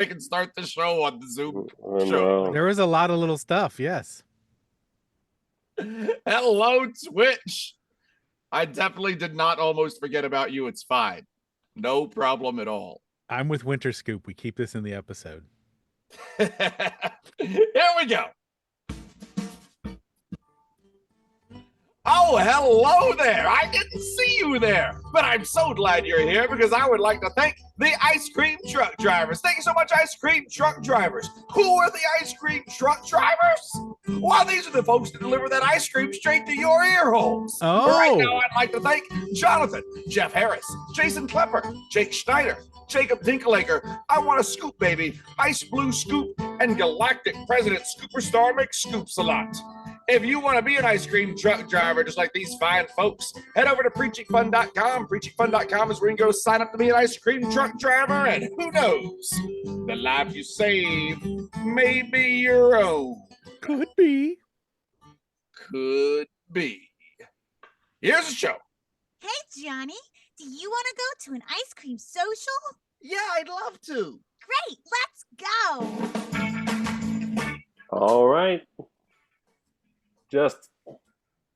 I can start the show on the Zoom Oh, show. no. There is a lot of little stuff, yes. Hello, Twitch. I definitely did not almost forget about you. It's fine. No problem at all. I'm with Winter Scoop. We keep this in the episode. Here we go. Oh, hello there. I didn't see you there, but I'm so glad you're here because I would like to thank the ice cream truck drivers. Thank you so much, ice cream truck drivers. Who are the ice cream truck drivers? Well, these are the folks that deliver that ice cream straight to your ear holes. Oh. Right now, I'd like to thank Jonathan, Jeff Harris, Jason Klepper, Jake Schneider, Jacob Dinklelager, I Want a Scoop Baby, Ice Blue Scoop, and Galactic President Scooperstar McScoops a lot. If you want to be an ice cream truck driver just like these fine folks, head over to preachingfun.com. Preachingfun.com is where you can go sign up to be an ice cream truck driver, and who knows, the life you save may be your own. Could be. Could be. Here's the show. Hey, Johnny, do you want to go to an ice cream social? Yeah, I'd love to. Great, let's go. All right. Just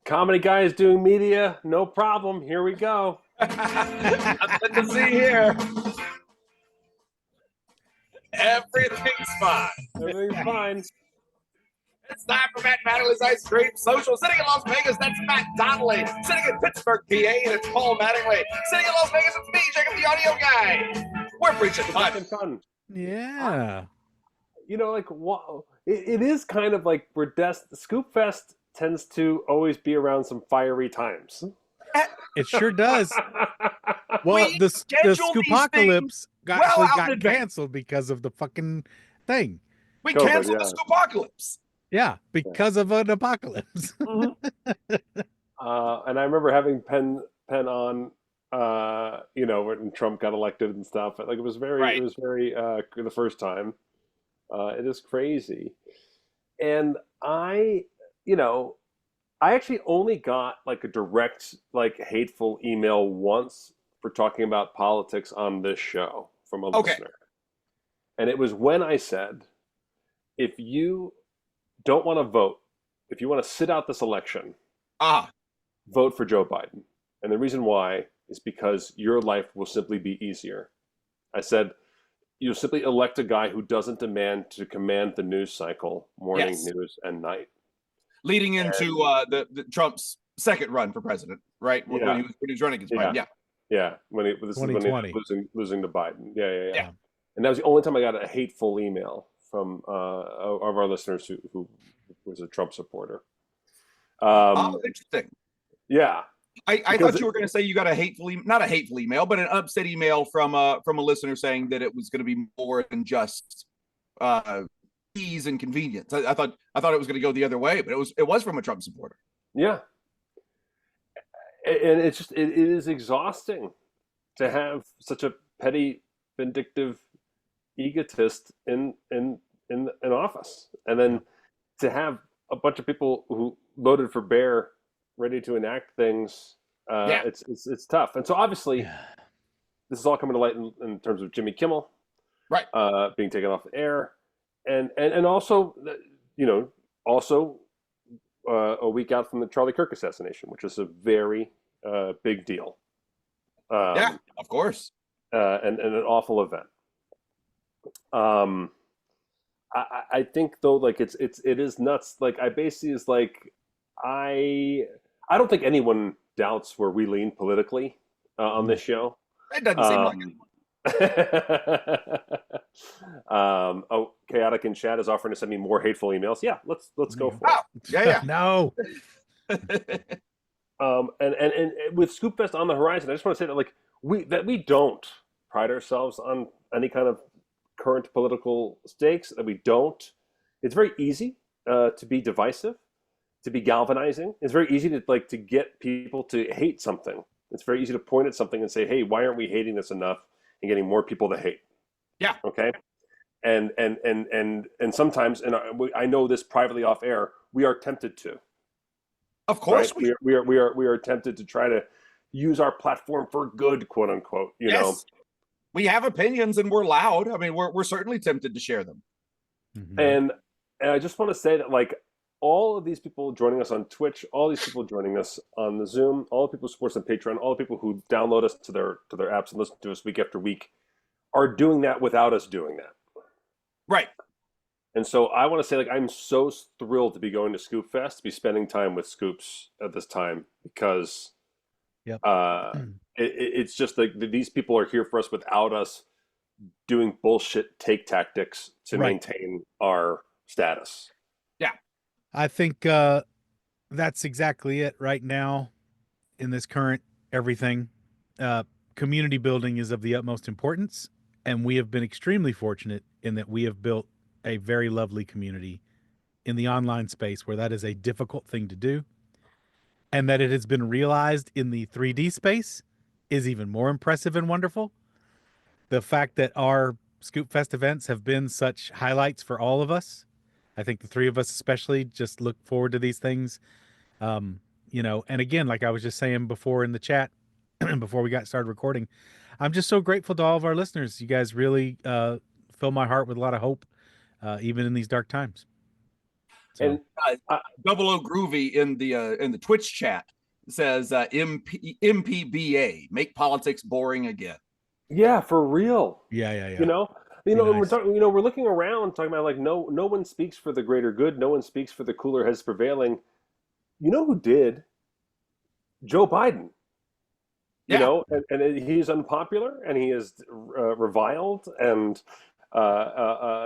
comedy guys doing media, no problem. Here we go. Nothing to see here. Everything's fine. Everything's fine. It's time for Matt Mattingly's Ice Cream Social. Sitting in Las Vegas, that's Matt Donnelly. Sitting in Pittsburgh, PA, and it's Paul Mattingly. Sitting in Las Vegas, it's me, Jacob the Audio Guy. We're preaching fun. Yeah. You know, like, it is kind of like we're Scoopfest tends to always be around some fiery times. It sure does. Well, We the schedule these Scoopocalypse things well out in got advance. canceled because of the fucking thing. We COVID, canceled yeah. the Scoopocalypse. Yeah, because of an apocalypse. And I remember having Penn on, you know, when Trump got elected and stuff. Like it was very the first time. It is crazy. And I actually only got like a direct, like hateful email once for talking about politics on this show from a listener. And it was when I said, if you don't want to vote, if you want to sit out this election, vote for Joe Biden. And the reason why is because your life will simply be easier. I said, you'll simply elect a guy who doesn't demand to command the news cycle, morning news and night. Leading into the Trump's second run for president, right? When he was running against Biden. Yeah, when he was 2020. losing to Biden. Yeah. And that was the only time I got a hateful email from of our listeners who was a Trump supporter. Interesting. Yeah. I thought you were going to say you got not a hateful email, but an upset email from a listener saying that it was going to be more than just ease and convenience. I thought it was going to go the other way, but it was from a Trump supporter. Yeah. And it is exhausting to have such a petty, vindictive egotist in office, and then to have a bunch of people who loaded for bear, ready to enact things. It's tough. And so obviously, this is all coming to light in terms of Jimmy Kimmel, right? Being taken off the air, and also, a week out from the Charlie Kirk assassination, which is a very big deal. Of course. And an awful event. I think though, like it is nuts. Like I basically is like I don't think anyone doubts where we lean politically on this show. It doesn't seem like it. Chaotic in chat is offering to send me more hateful emails. Yeah, let's go for it. Yeah. No. And with Scoopfest on the horizon, I just want to say that we don't pride ourselves on any kind of current political stakes. That we don't. It's very easy to be divisive, to be galvanizing. It's very easy to get people to hate something. It's very easy to point at something and say, "Hey, why aren't we hating this enough?" and getting more people to hate. Yeah. Okay. And sometimes, and I know this privately off air, we are tempted to. Of course, right? we are tempted to try to use our platform for good, quote unquote. You know, We have opinions and we're loud. I mean, we're certainly tempted to share them. Mhm. And I just want to say that, like, all of these people joining us on Twitch, all these people joining us on the Zoom, all the people who support us on Patreon, all the people who download us to their apps and listen to us week after week are doing that without us doing that. Right. And so I want to say, like, I'm so thrilled to be going to Scoopfest, to be spending time with Scoops at this time, because Yep. it's just like these people are here for us without us doing bullshit take tactics to Right. maintain our status. I think that's exactly it right now in this current everything. Community building is of the utmost importance, and we have been extremely fortunate in that we have built a very lovely community in the online space where that is a difficult thing to do, and that it has been realized in the 3D space is even more impressive and wonderful. The fact that our Scoopfest events have been such highlights for all of us. I think the three of us especially just look forward to these things. You know, and again, like I was just saying before in the chat, before we got started recording, I'm just so grateful to all of our listeners. You guys really fill my heart with a lot of hope, even in these dark times. So, And Double O Groovy in the Twitch chat says MPBA, make politics boring again. yeah, for real. yeah. You know, Be and we're nice. talking. You know, we're looking around, talking about, like, no one speaks for the greater good. No one speaks for the cooler heads prevailing. You know who did? Joe Biden. You Yeah. know, and he's unpopular, and he is reviled and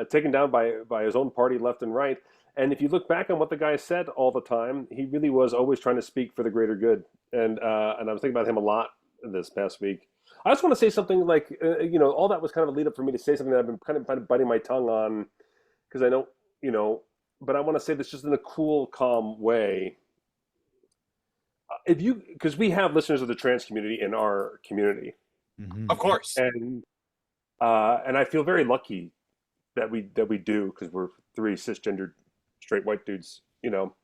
taken down by his own party, left and right. And if you look back on what the guy said all the time, he really was always trying to speak for the greater good. And I was thinking about him a lot this past week. I just want to say something, like, you know, all that was kind of a lead up for me to say something that I've been kind of biting my tongue on, because I don't, you know, but I want to say this just in a cool, calm way. Because we have listeners of the trans community in our community, Mhm. Of course. and I feel very lucky that we do, because we're three cisgendered straight white dudes. You know,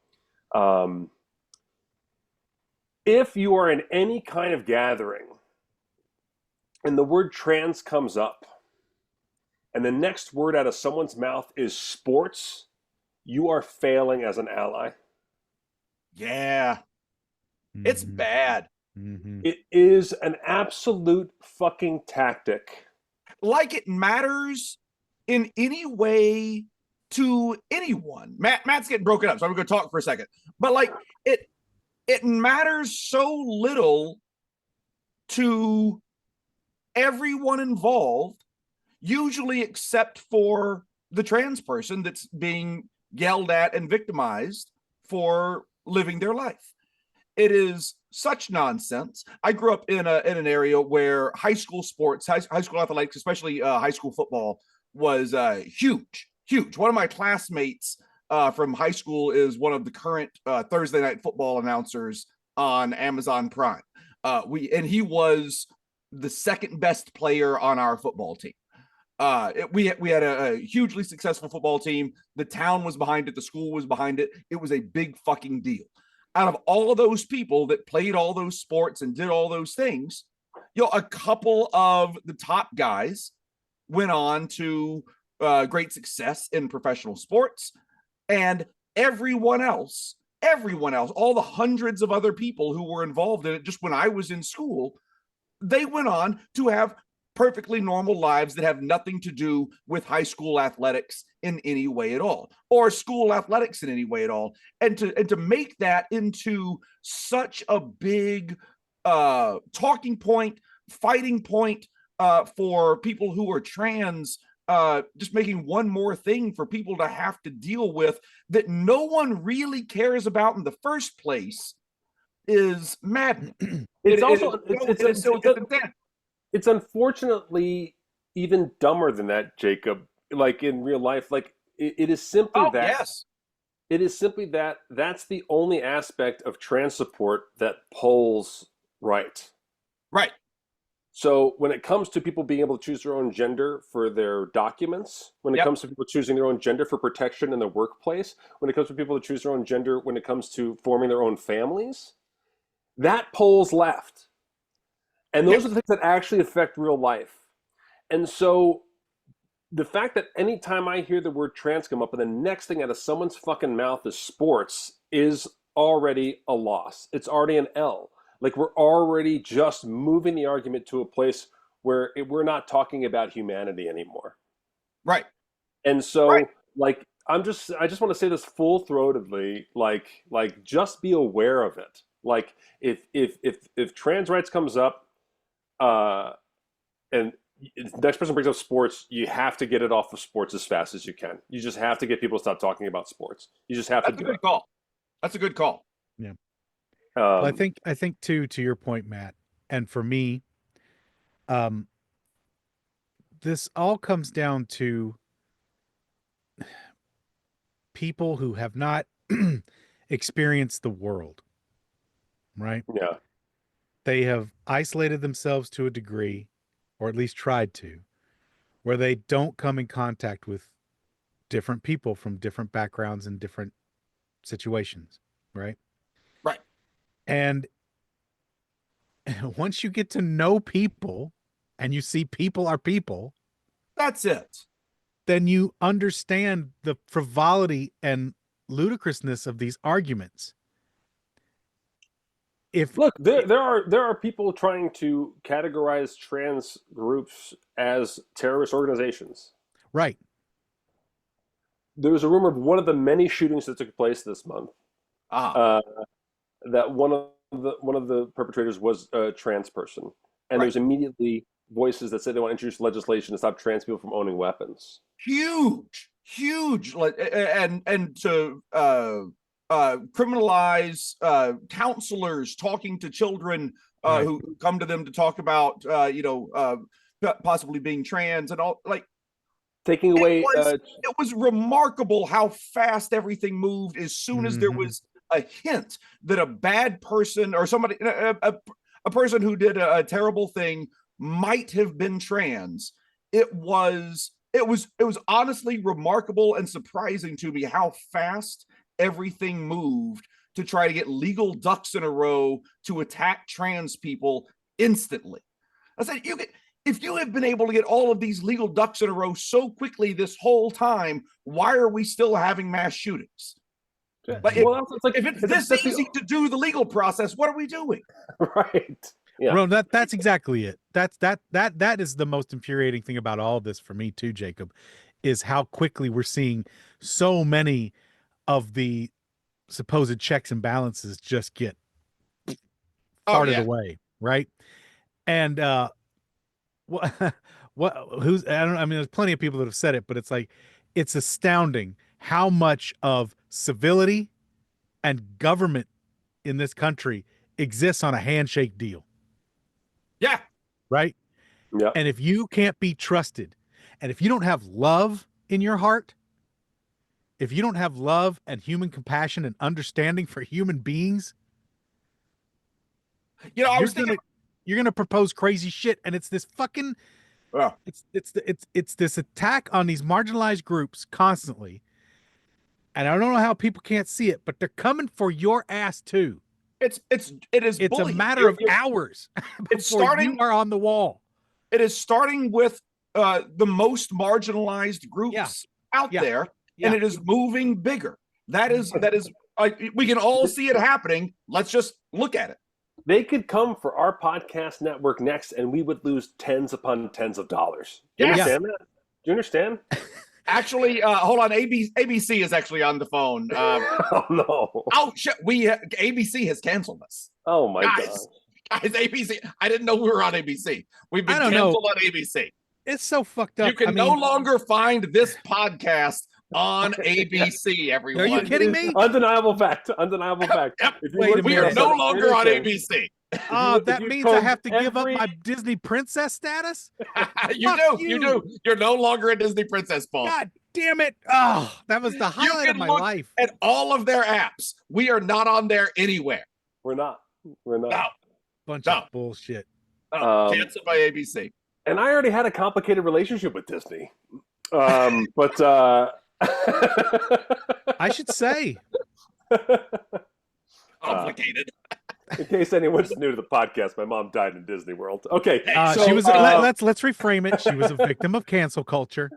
if you are in any kind of gathering and the word trans comes up, and the next word out of someone's mouth is sports, you are failing as an ally. Yeah. It's Mhm. bad. Mhm. It is an absolute fucking tactic. Like it matters in any way to anyone. Matt's getting broken up, so I'm gonna talk for a second. But like it matters so little to everyone involved, usually except for the trans person that's being yelled at and victimized for living their life. It is such nonsense. I grew up in an area where high school sports, high school athletics, especially high school football, was huge. One of my classmates from high school is one of the current Thursday night football announcers on Amazon Prime. He was the second best player on our football team. We had a hugely successful football team. The town was behind it. The school was behind it. It was a big fucking deal. Out of all of those people that played all those sports and did all those things, you know, a couple of the top guys went on to great success in professional sports, and everyone else, all the hundreds of other people who were involved in it just when I was in school, they went on to have perfectly normal lives that have nothing to do with high school athletics in any way at all, or school athletics in any way at all. And to make that into such a big talking point, fighting point for people who are trans, just making one more thing for people to have to deal with that no one really cares about in the first place is maddening. It's unfortunately even dumber than that, Jacob. Like, in real life, like, it is simply that. Yes. It is simply that that's the only aspect of trans support that polls right. Right. So when it comes to people being able to choose their own gender for their documents, when it comes to people choosing their own gender for protection in the workplace, when it comes to people to choose their own gender when it comes to forming their own families, that polls left. And those are the things that actually affect real life. And so the fact that anytime I hear the word trans come up and the next thing out of someone's fucking mouth is sports is already a loss. It's already an L. Like, we're already just moving the argument to a place where we're not talking about humanity anymore. Right. And so, like, I just want to say this full-throatedly, like just be aware of it. Like, if trans rights comes up, and the next person brings up sports, you have to get it off of sports as fast as you can. You just have to get people to stop talking about sports. You just have to do it. That's a good call. That's a good call. Yeah. Well, I think too, to your point, Matt, and for me, this all comes down to people who have not experienced the world, right? Yeah. They have isolated themselves to a degree, or at least tried to, where they don't come in contact with different people from different backgrounds and different situations, right? Right. And once you get to know people and you see people are people, that's it. Then you understand the frivolity and ludicrousness of these arguments. Look, there are people trying to categorize trans groups as terrorist organizations. Right. There was a rumor of one of the many shootings that took place this month. That one of the perpetrators was a trans person, and there's immediately voices that say they want to introduce legislation to stop trans people from owning weapons. Huge, and to criminalize counselors talking to children who come to them to talk about possibly being trans and all, like, taking away. It was remarkable how fast everything moved as soon as there was a hint that a bad person or somebody, a person who did a terrible thing might have been trans. It was honestly remarkable and surprising to me how fast everything moved to try to get legal ducks in a row to attack trans people instantly. I said, if you have been able to get all of these legal ducks in a row so quickly this whole time, why are we still having mass shootings? Like, if it's this easy to do the legal process, what are we doing? Right. Yeah. Well, that's exactly it. That is the most infuriating thing about all this for me too, Jacob, is how quickly we're seeing so many of the supposed checks and balances just get farted away, right? And there's plenty of people that have said it, but it's like, it's astounding how much of civility and government in this country exists on a handshake deal. Yeah. Right? Yeah. And if you can't be trusted, and if you don't have love in your heart, if you don't have love and human compassion and understanding for human beings, you're gonna propose crazy shit, and it's this fucking it's this attack on these marginalized groups constantly. And I don't know how people can't see it, but they're coming for your ass too. It's a matter of hours before you are on the wall. It is starting with the most marginalized groups out there, and it is moving bigger. That is we can all see it happening. Let's just look at it. They could come for our podcast network next, and we would lose tens upon tens of dollars. Do you understand that? Do you understand? Actually, hold on. ABC is actually on the phone. Oh no! Oh shit! ABC has canceled us. Oh my god! Guys, ABC! I didn't know we were on ABC. We've been canceled on ABC. It's so fucked up. You can no longer find this podcast on ABC. Everyone, are you kidding me? Undeniable fact. Undeniable fact. Yep. We are no longer on ABC. That means I have to give up my Disney princess status? You do. You're no longer a Disney princess, Paul. God damn it. Oh, that was the highlight of my life. At all of their apps. We are not on there anywhere. We're not. No. Bunch of bullshit. Canceled by ABC. And I already had a complicated relationship with Disney. But I should say. Complicated. In case anyone's new to the podcast, my mom died in Disney World. Okay, she was. Let's reframe it. She was a victim of cancel culture.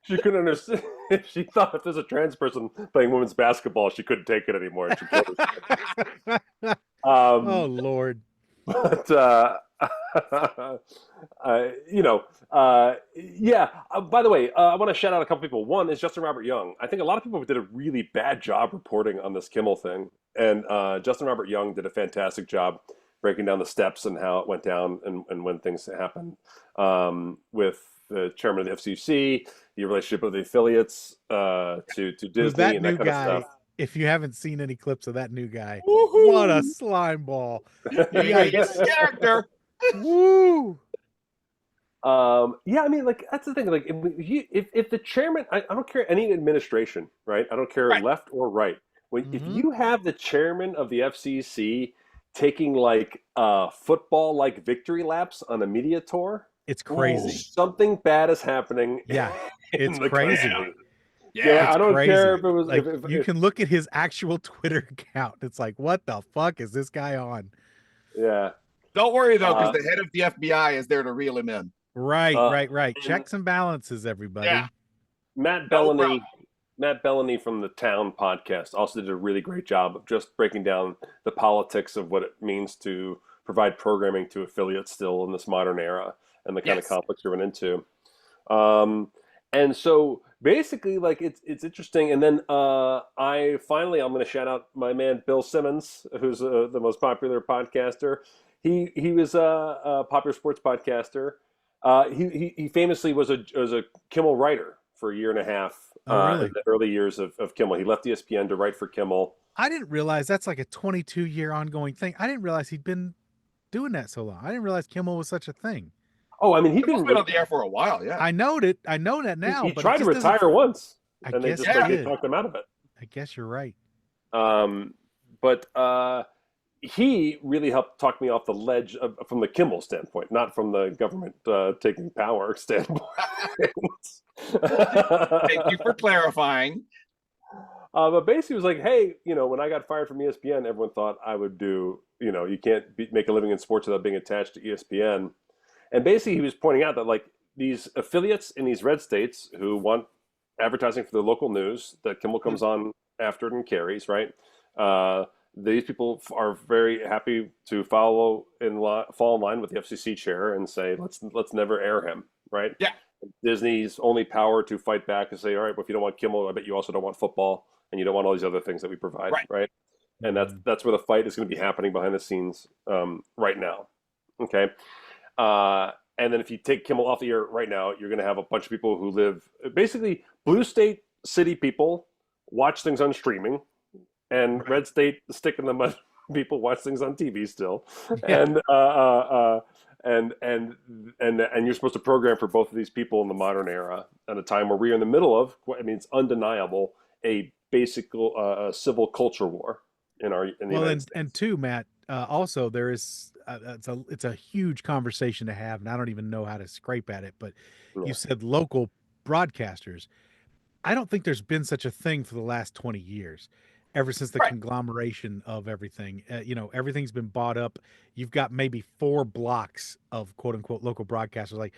She couldn't understand. She thought if there's a trans person playing women's basketball, she couldn't take it anymore. And she killed herself. Oh Lord! But yeah. By the way, I want to shout out a couple people. One is Justin Robert Young. I think a lot of people did a really bad job reporting on this Kimmel thing, and Justin Robert Young did a fantastic job breaking down the steps and how it went down and when things happened with the chairman of the FCC, the relationship of the affiliates to Disney, that and new that kind guy, of stuff. if you haven't seen any clips of that new guy, what a slime ball! Yikes. Character. Woo! Yeah, I mean, like that's the thing. Like, if the chairman, I don't care any administration, right? I don't care left or right. If you have the chairman of the FCC taking like football like victory laps on a media tour, it's crazy. Something bad is happening. Yeah, it's crazy. Country. Yeah, I don't care if it was. Like, you can look at his actual Twitter account. It's like, what the fuck is this guy on? Yeah. Don't worry though, because the head of the FBI is there to reel him in. Right. Checks and balances, everybody. Yeah. Matt Bellany from the Town podcast also did a really great job of just breaking down the politics of what it means to provide programming to affiliates still in this modern era and the kind of conflicts we run into. And so basically, like it's interesting. And then I'm going to shout out my man Bill Simmons, who's the most popular podcaster. He was a popular sports podcaster. He famously was a Kimmel writer for a year and a half in the early years of Kimmel. He left ESPN to write for Kimmel. I didn't realize that's like a 22-year ongoing thing. I didn't realize he'd been doing that so long. I didn't realize Kimmel was such a thing. Oh, I mean, he's been on the air for a while. Yeah, I know that now. He but tried to retire once, and they talked him out of it. I guess you're right. But he really helped talk me off the ledge from the Kimmel standpoint, not from the government taking power standpoint. Thank you for clarifying. But basically, it was like, hey, when I got fired from ESPN, everyone thought I would do, you can't make a living in sports without being attached to ESPN. And basically, he was pointing out that like these affiliates in these red states who want advertising for their local news that Kimmel comes on after it and carries, right? These people are very happy to fall in line with the FCC chair and say, let's never air him, right? Yeah. Disney's only power to fight back is say, all right, well, if you don't want Kimmel, I bet you also don't want football, and you don't want all these other things that we provide, right? And that's where the fight is going to be happening behind the scenes right now. Okay. And then if you take Kimmel off the air right now, you're going to have a bunch of people who live basically blue state city people watch things on streaming, and red state stick in the mud people watch things on TV still, and you're supposed to program for both of these people in the modern era at a time where we're in the middle of, I mean, it's undeniable, a basic civil culture war in the United States. And two, Matt, also there is it's a huge conversation to have, and I don't even know how to scrape at it, but you said local broadcasters. I don't think there's been such a thing for the last 20 years, ever since the conglomeration of everything. Everything's been bought up. You've got maybe 4 blocks of quote unquote local broadcasters. Like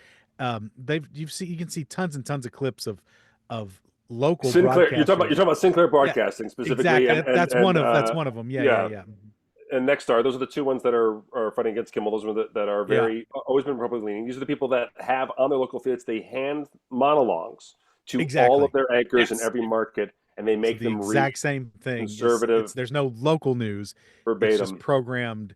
you can see tons and tons of clips of local Sinclair. You're talking about Sinclair Broadcasting specifically. Exactly. That's one of them. Yeah. And Nexstar, those are the two ones that are fighting against Kimmel. Those are that are always been Republican leaning. These are the people that have on their local affiliates, they hand monologues to all of their anchors in every market, and they make them exact same thing. Conservative. There's no local news. Verbatim. It's just programmed.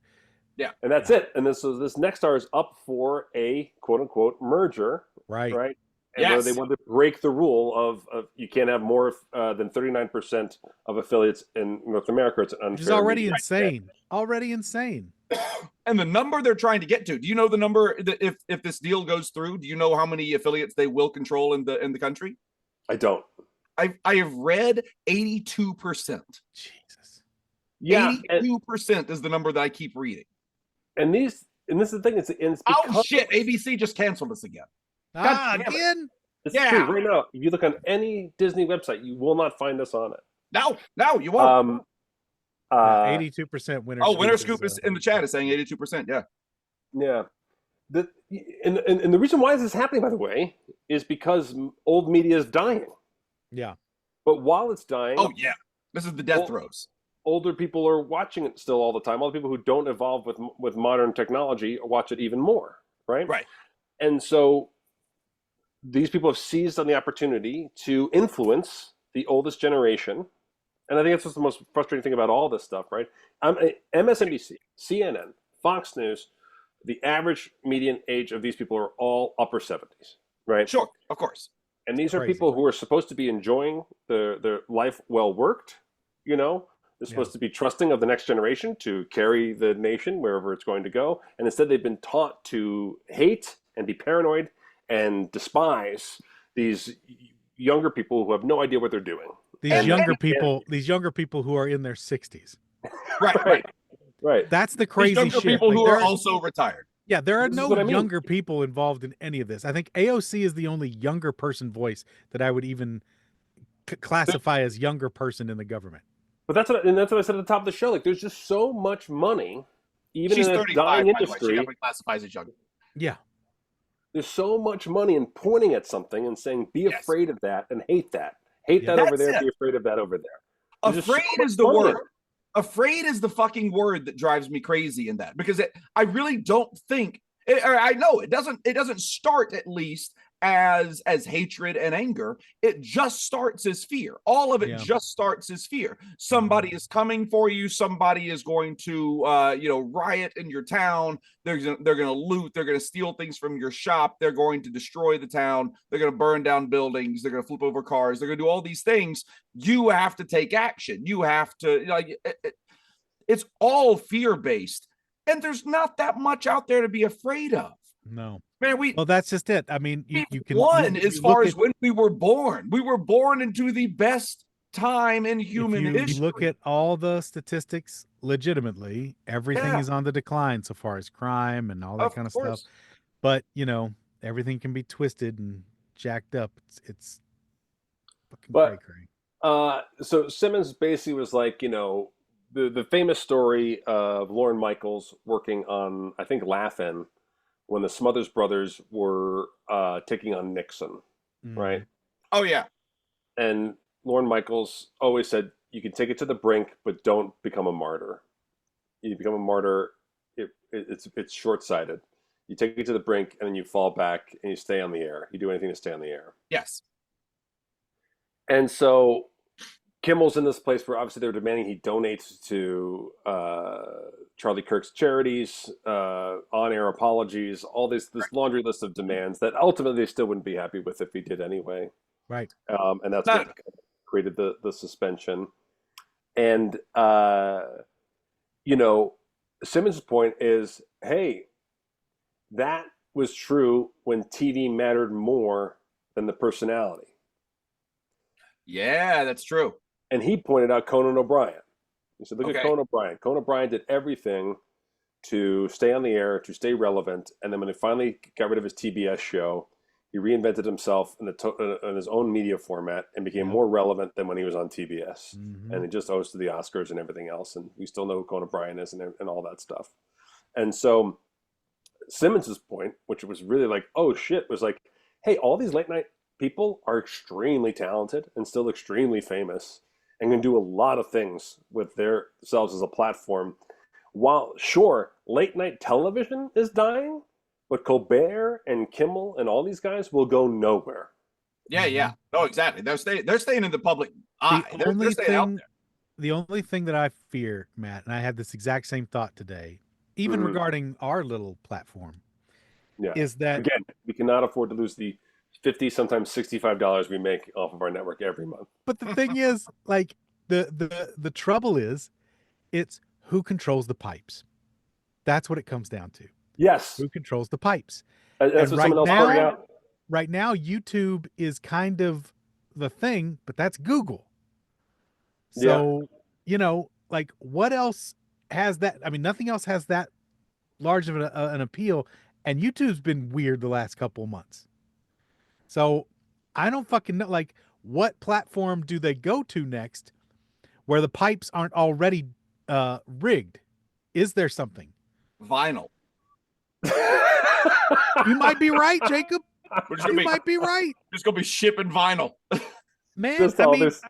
Yeah, and that's it. And this Nexstar is up for a quote unquote merger, right? And where they want to break the rule of you can't have more than 39% of affiliates in North America. It's unfair. Which is already insane. Already insane. And the number they're trying to get to, do you know the number if this deal goes through? Do you know how many affiliates they will control in the country? I don't. I have read 82%. Jesus. Yeah, 82% is the number that I keep reading. And this is the thing. It's oh shit! ABC just canceled us again. Again? It's true. Right now, if you look on any Disney website, you will not find us on it. No, you won't. 82% winner. Winner Scoop is in the chat is saying 82%. Yeah. Yeah. And the reason why this is happening, by the way, is because old media is dying. Yeah. But while it's dying, this is the death throes. Older people are watching it still all the time. All the people who don't evolve with modern technology watch it even more, right? Right. And so these people have seized on the opportunity to influence the oldest generation. And I think that's what's the most frustrating thing about all this stuff, right? MSNBC, CNN, Fox News, the average median age of these people are all upper 70s, right? Sure, of course. And these are people who are supposed to be enjoying their life well worked, you know? They're supposed to be trusting of the next generation to carry the nation wherever it's going to go. And instead they've been taught to hate and be paranoid and despise these younger people who have no idea what they're doing. These younger people who are in their 60s. Right. That's the crazy younger shit. People who are also retired. Yeah, there are no younger people involved in any of this. I think AOC is the only younger person voice that I would even classify as younger person in the government. But that's what I said at the top of the show. Like, there's just so much money, even She's in a 35, dying by the way. industry. She definitely classifies as younger. Yeah. There's so much money in pointing at something and saying, be afraid of that and hate that. Hate that over there, be afraid of that over there. Afraid is the word. Afraid is the fucking word that drives me crazy in that, because I really don't think, or I know it doesn't start at least as hatred and anger. It just starts as fear. All of it just starts as fear. Somebody is coming for you. Somebody is going to riot in your town. They're going to loot. They're going to steal things from your shop. They're going to destroy the town. They're going to burn down buildings. They're going to flip over cars. They're going to do all these things. You have to take action. You have to, it's all fear-based. And there's not that much out there to be afraid of. No. Man, well, that's just it. I mean, you can as far as when we were born. We were born into the best time in human history. If you look at all the statistics legitimately, everything is on the decline so far as crime and all that kind of stuff. But, everything can be twisted and jacked up. It's fucking cray. So Simmons basically was like, the famous story of Lorne Michaels working on, I think, Laugh-In, when the Smothers Brothers were taking on Nixon, right? Oh, yeah. And Lorne Michaels always said, you can take it to the brink, but don't become a martyr. You become a martyr, it's short-sighted. You take it to the brink, and then you fall back, and you stay on the air. You do anything to stay on the air. Yes. And so Kimmel's in this place where obviously they're demanding he donates to Charlie Kirk's charities, on-air apologies, all this laundry list of demands that ultimately they still wouldn't be happy with if he did anyway. Right. And that's what created the suspension. And, Simmons' point is, hey, that was true when TV mattered more than the personality. Yeah, that's true. And he pointed out Conan O'Brien. He said, look at Conan O'Brien. Conan O'Brien did everything to stay on the air, to stay relevant. And then when he finally got rid of his TBS show, he reinvented himself in his own media format and became more relevant than when he was on TBS. Mm-hmm. And he just hosted the Oscars and everything else. And we still know who Conan O'Brien is and all that stuff. And so Simmons's point, which was really like, oh shit, was like, hey, all these late night people are extremely talented and still extremely famous and can do a lot of things with themselves as a platform. While, sure, late night television is dying, but Colbert and Kimmel and all these guys will go nowhere. Yeah. No, exactly. They're staying in the public eye. They're staying out there. The only thing that I fear, Matt, and I had this exact same thought today, even regarding our little platform, is that... Again, we cannot afford to lose the $50, sometimes $65 we make off of our network every month. But the thing is, like, the trouble is, it's who controls the pipes. That's what it comes down to. Yes. Who controls the pipes. That's what someone else pointed out. Right now, YouTube is kind of the thing, but that's Google. So, like, what else has that? I mean, nothing else has that large of an appeal. And YouTube's been weird the last couple of months. So I don't fucking know, like, what platform do they go to next? where the pipes aren't already rigged? Is there something? Vinyl. You might be right, Jacob. You might be right. Just gonna be shipping vinyl. Man, Just I all mean, this.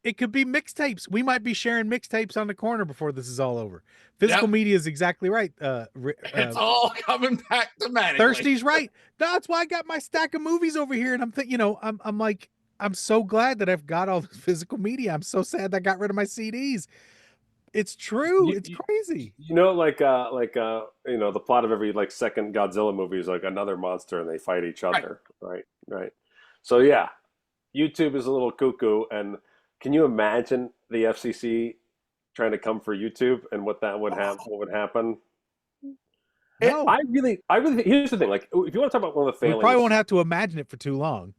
it could be mixtapes. We might be sharing mixtapes on the corner before this is all over. Physical media is exactly right. It's all coming back to Mattingly. Thirsty's right. That's why I got my stack of movies over here, and I'm thinking, I'm like, I'm so glad that I've got all this physical media. I'm so sad that I got rid of my CDs. It's true. It's crazy. Like the plot of every like second Godzilla movie is like another monster and they fight each other. Right. So yeah, YouTube is a little cuckoo. And can you imagine the FCC trying to come for YouTube and what that would have? What would happen? No. I really here's the thing. Like, if you want to talk about one of the failings, we probably won't have to imagine it for too long.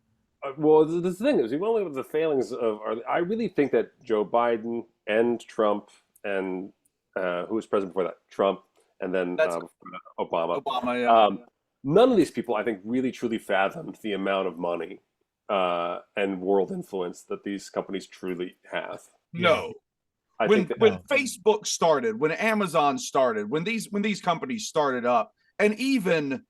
Well, the thing is, one of the failings I really think that Joe Biden and Trump and who was president before that? Trump, and then Obama. Obama, yeah. None of these people, I think, really truly fathomed the amount of money and world influence that these companies truly have. No. When Facebook started, when Amazon started, when these companies started up, and even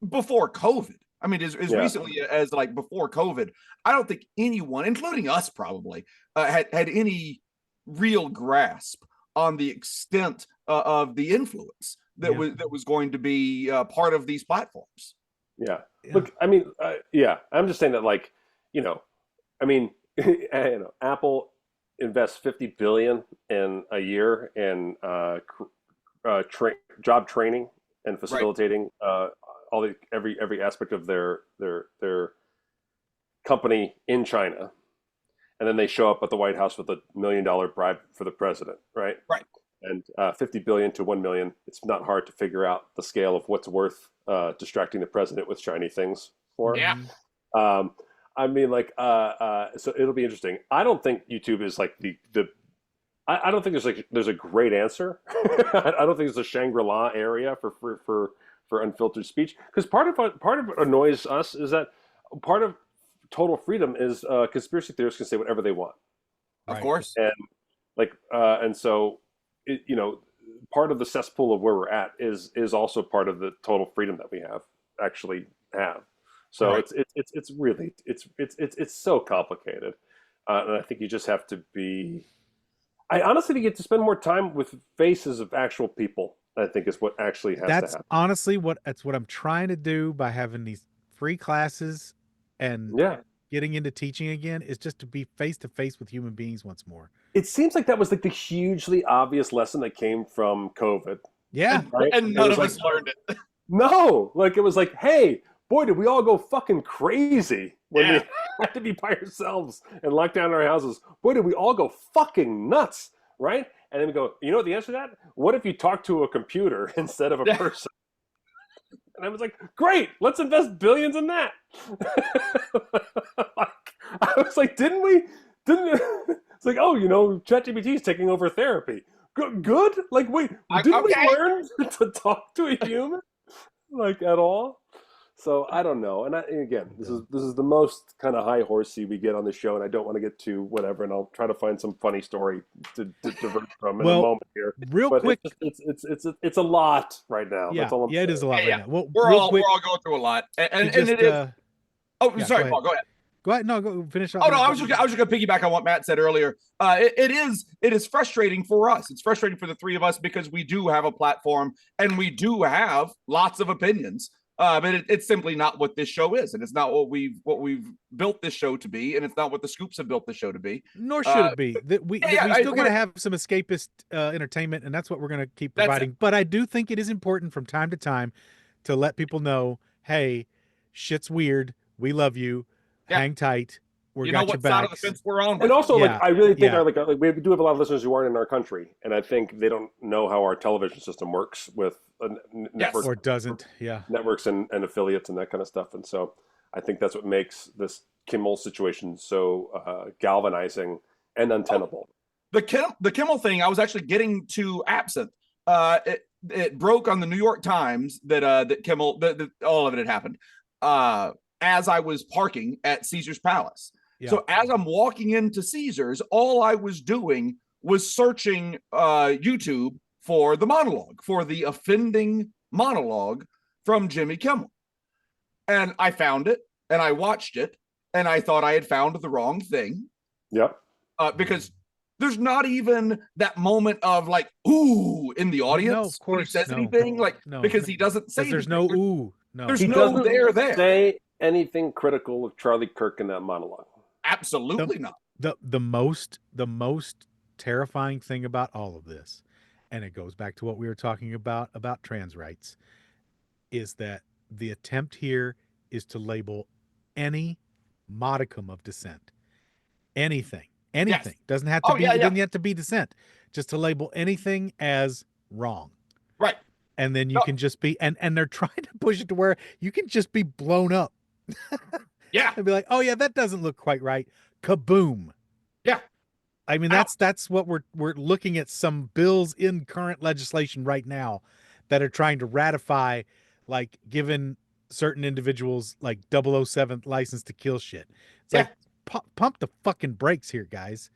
before COVID, I mean, as recently as like before COVID, I don't think anyone, including us, probably had any real grasp on the extent of the influence that was going to be part of these platforms. Yeah. Look, I mean, I'm just saying that, like, Apple invests $50 billion in a year in job training and facilitating every aspect of their company in China. And then they show up at the White House with $1 million bribe for the president, right? Right. And 50 billion to 1 million. It's not hard to figure out the scale of what's worth distracting the president with shiny things for. Yeah. So it'll be interesting. I don't think YouTube is like I don't think there's a great answer. I don't think there's a Shangri-La area for unfiltered speech, because part of what annoys us is that part of total freedom is conspiracy theorists can say whatever they want. Of course. And so part of the cesspool of where we're at is also part of the total freedom that we actually have. So it's really so complicated, and I think you just have to be. I honestly get to spend more time with faces of actual people. I think is what actually has to happen. That's honestly what I'm trying to do by having these free classes and getting into teaching again, is just to be face to face with human beings once more. It seems like that was like the hugely obvious lesson that came from COVID. Yeah. And none of us learned it. No, like it was like, hey, boy, did we all go fucking crazy when we had to be by ourselves and locked down in our houses. Boy, did we all go fucking nuts, right? And then we go, you know what the answer to that? What if you talk to a computer instead of a person? And I was like, great, let's invest billions in that. I was like, didn't we? It's like, ChatGPT is taking over therapy. Good? Like, wait, didn't we learn to talk to a human? Like, at all? So I don't know. And again, this is the most kind of high horsey we get on the show, and I don't want to get to whatever. And I'll try to find some funny story to divert from in a moment here. Real quick, it's a lot right now. Yeah, That's all I'm saying. it is a lot right now. Well, we're all going through a lot, and it is. Sorry, Paul. Go ahead. Go ahead. No, go finish. Oh no, I was just going to piggyback on what Matt said earlier. It is frustrating for us. It's frustrating for the three of us because we do have a platform and we do have lots of opinions. But it's simply not what this show is, and it's not what we've built this show to be, and it's not what the Scoops have built the show to be. Nor should it be. We still got to have some escapist entertainment, and that's what we're going to keep providing. But I do think it is important from time to time to let people know, hey, shit's weird. We love you. Hang tight. We got your back. Side of the fence we're on. And also, I really think we do have a lot of listeners who aren't in our country, and I think they don't know how our television system works with networks or doesn't. Yeah, networks and affiliates and that kind of stuff. And so I think that's what makes this Kimmel situation so galvanizing and untenable. The Kimmel thing, I was actually getting to Absinthe. It broke on the New York Times that Kimmel, all of it had happened as I was parking at Caesar's Palace. Yeah. So as I'm walking into Caesars, all I was doing was searching YouTube for the monologue, for the offending monologue from Jimmy Kimmel. And I found it and I watched it and I thought I had found the wrong thing. Yep. Because there's not even that moment of like, ooh, in the audience No, of when he course, says no. anything, like, No. because he doesn't say There's anything. no ooh. No. There's He no doesn't there. say anything critical of Charlie Kirk in that monologue. Absolutely not. The most terrifying thing about all of this, and it goes back to what we were talking about trans rights, is that the attempt here is to label any modicum of dissent, anything Yes. doesn't have to Oh, be yeah, it yeah. doesn't have to be dissent, just to label anything as wrong. Right. And then you No. can just be and they're trying to push it to where you can just be blown up. Yeah. And be like, oh yeah, that doesn't look quite right. Kaboom. Yeah. I mean, that's what we're looking at, some bills in current legislation right now that are trying to ratify, like giving certain individuals like 007 license to kill shit. It's Yeah. like pump the fucking brakes here, guys.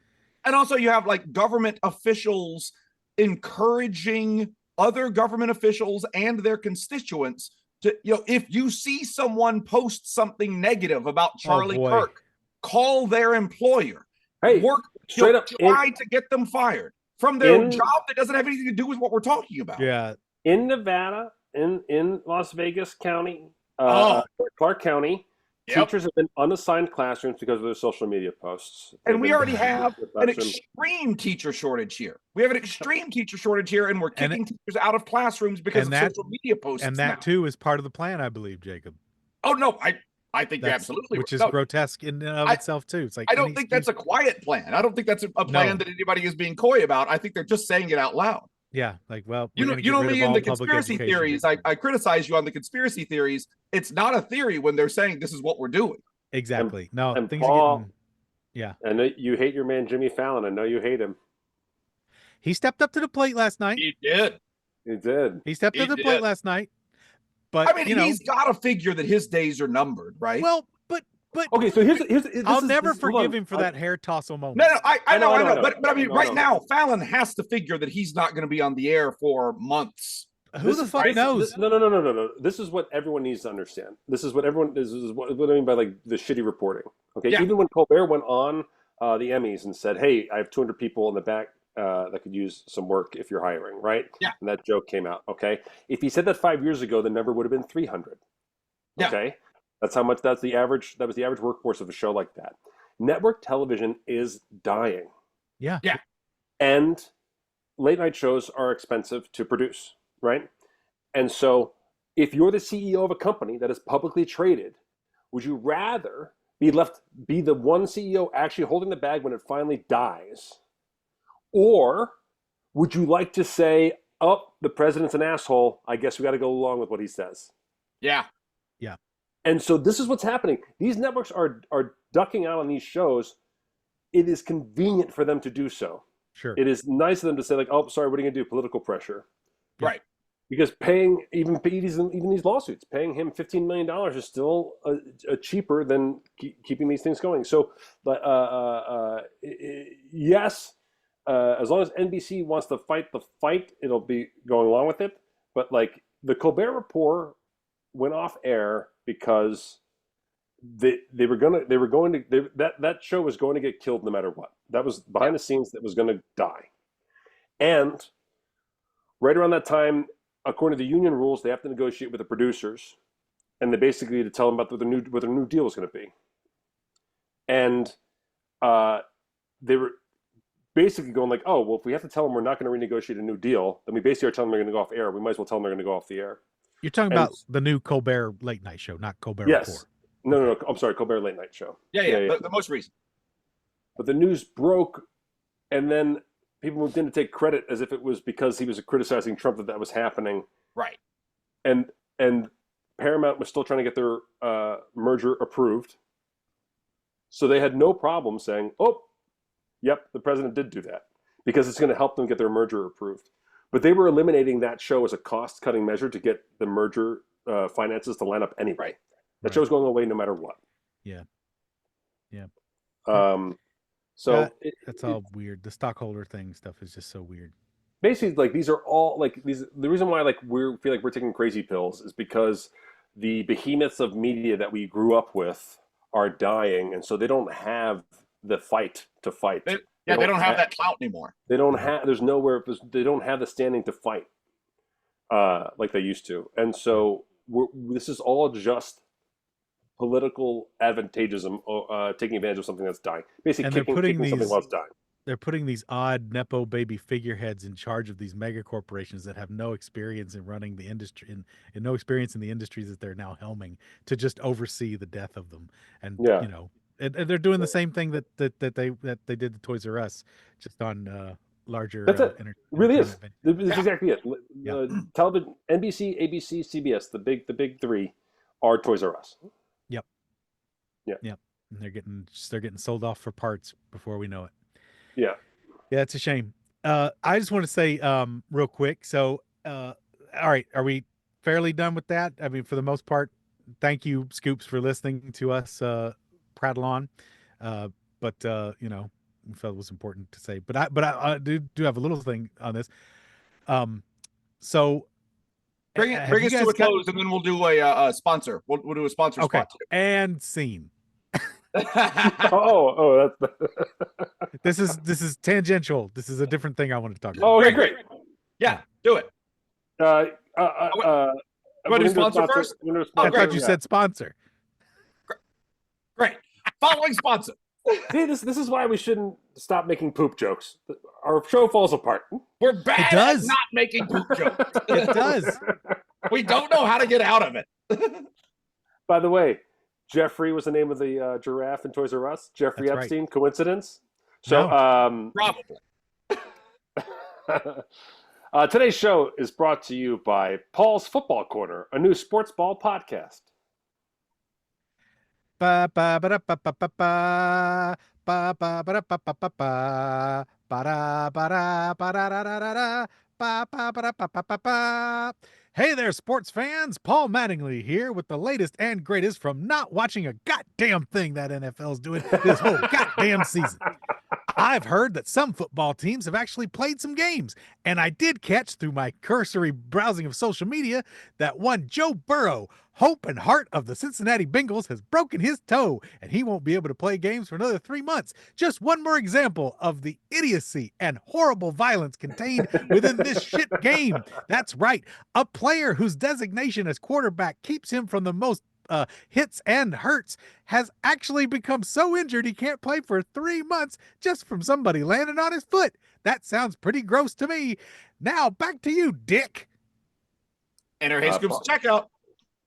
And also you have like government officials encouraging other government officials and their constituents to, if you see someone post something negative about Charlie boy. Kirk, call their employer. Hey, Work straight up, try to get them fired from their job that doesn't have anything to do with what we're talking about. Yeah. In Nevada, in Las Vegas County, Clark County, teachers have been unassigned classrooms because of their social media posts. And we already have an extreme teacher shortage here. We have an extreme teacher shortage here, and we're kicking teachers out of classrooms because of social media posts. And that too is part of the plan, I believe, Jacob. Oh no, I think you're absolutely which right. is grotesque in and of itself too. It's like, I don't think that's a quiet plan. I don't think that's a plan that anybody is being coy about. I think they're just saying it out loud. Yeah, like, well, you know me in the conspiracy theories. I criticize you on the conspiracy theories. It's not a theory when they're saying this is what we're doing. Exactly. And things Paul, are getting. Yeah. I know you hate your man Jimmy Fallon. I know you hate him. He stepped up to the plate last night. He did. He did. He stepped up to the plate last night. But I mean, he's got to figure that his days are numbered, right? Well, but okay, so here's I'll never forgive him for that hair tossle moment. No, I know. But I mean, right now, Fallon has to figure that he's not going to be on the air for months. Who the fuck knows? No. This is what everyone needs to understand. This is what I mean by like the shitty reporting. Okay, even when Colbert went on the Emmys and said, "Hey, I have 200 people in the back that could use some work if you're hiring," right? Yeah. And that joke came out. Okay, if he said that 5 years ago, the number would have been 300. Yeah. Okay. That's how much. That's the average. That was the average workforce of a show like that. Network television is dying. Yeah. Yeah. And late night shows are expensive to produce, right? And so, if you're the CEO of a company that is publicly traded, would you rather be the one CEO actually holding the bag when it finally dies, or would you like to say, "Oh, the president's an asshole. I guess we got to go along with what he says." Yeah. Yeah. And so this is what's happening. These networks are ducking out on these shows. It is convenient for them to do so. Sure. It is nice of them to say, like, "Oh, sorry, what are you going to do? Political pressure." Right. Because paying even these lawsuits, paying him $15 million is still cheaper than keeping these things going. So, but yes, as long as NBC wants to fight the fight, it'll be going along with it. But like the Colbert Report went off air because that show was going to get killed no matter what. That was behind the scenes. That was going to die. And right around that time, according to the union rules, they have to negotiate with the producers, and they basically to tell them about what their new deal is going to be. And they were basically going like, "Oh, well, if we have to tell them we're not going to renegotiate a new deal, then we basically are telling them they're going to go off air. We might as well tell them they're going to go off the air." You're talking about the new Colbert late night show, not Colbert Report. No. I'm sorry, Colbert late night show. Yeah. The most recent. But the news broke, and then people moved in to take credit as if it was because he was criticizing Trump that was happening. Right. And Paramount was still trying to get their merger approved. So they had no problem saying, "Oh, yep, the president did do that," because it's going to help them get their merger approved. But they were eliminating that show as a cost-cutting measure to get the merger finances to line up anyway. That show was going away no matter what. Yeah. So that's all weird. The stockholder thing stuff is just so weird. Basically, like these are all like these. The reason why like we feel like we're taking crazy pills is because the behemoths of media that we grew up with are dying, and so they don't have the fight to fight. They don't have that clout anymore. They don't have. There's nowhere. They don't have the standing to fight like they used to, and so this is all just political advantageism, taking advantage of something that's dying. Basically, kicking something while it's dying. They're putting these odd nepo baby figureheads in charge of these mega corporations that have no experience in running the industry and no experience in the industries that they're now helming to just oversee the death of them. And you know, and they're doing the same thing that they did to Toys R Us, just on larger. That's it. Really is. This is exactly it. Television, NBC, ABC, CBS, the big three, are Toys R Us. Yep. And they're getting sold off for parts before we know it. Yeah, it's a shame. I just want to say real quick. So, all right, are we fairly done with that? I mean, for the most part, thank you, Scoops, for listening to us prattle on. But you know, I felt it was important to say. But I do have a little thing on this. So bring us to a close, and then we'll do a sponsor. We'll do a sponsor spot too. And scene. That's this is tangential. This is a different thing I wanted to talk about. Oh, okay, great. Yeah, do it. Want to do sponsor first? I thought you said sponsor. Great. Following sponsor. See, this is why we shouldn't stop making poop jokes. Our show falls apart. We're bad at not making poop jokes. It does. We don't know how to get out of it. By the way, Jeffrey was the name of the giraffe in Toys R Us. Jeffrey That's Epstein. right. Coincidence? So, probably. Today's show is brought to you by Paul's Football Corner, a new sports ball podcast. Ba ba ba da ba ba ba ba ba ba ba da ba ba ba ba ba da ba da ba da da da da da ba ba ba da ba ba ba ba. Hey there, sports fans! Paul Mattingly here with the latest and greatest from not watching a goddamn thing that NFL's doing this whole goddamn season. I've heard that some football teams have actually played some games, and I did catch through my cursory browsing of social media that one Joe Burrow, hope and heart of the Cincinnati Bengals, has broken his toe, and he won't be able to play games for another 3 months. Just one more example of the idiocy and horrible violence contained within this shit game. That's right, a player whose designation as quarterback keeps him from the most hits and hurts has actually become so injured he can't play for 3 months just from somebody landing on his foot. That sounds pretty gross to me. Now back to you, Dick. Enter Hey Scoops checkout.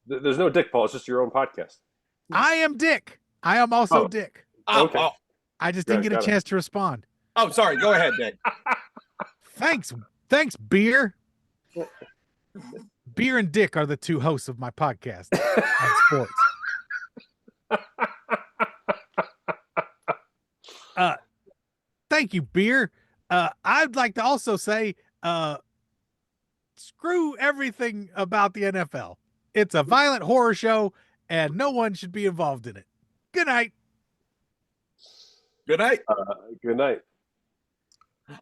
There's no Dick, Paul. It's just your own podcast. I am Dick. I am also Dick. Okay. I just didn't get a chance to respond. Oh, sorry. Go ahead, Dick. Thanks, Beer. Beer and Dick are the two hosts of my podcast on sports. Thank you, Beer. I'd like to also say, screw everything about the NFL. It's a violent horror show, and no one should be involved in it. Good night. Good night. Good night.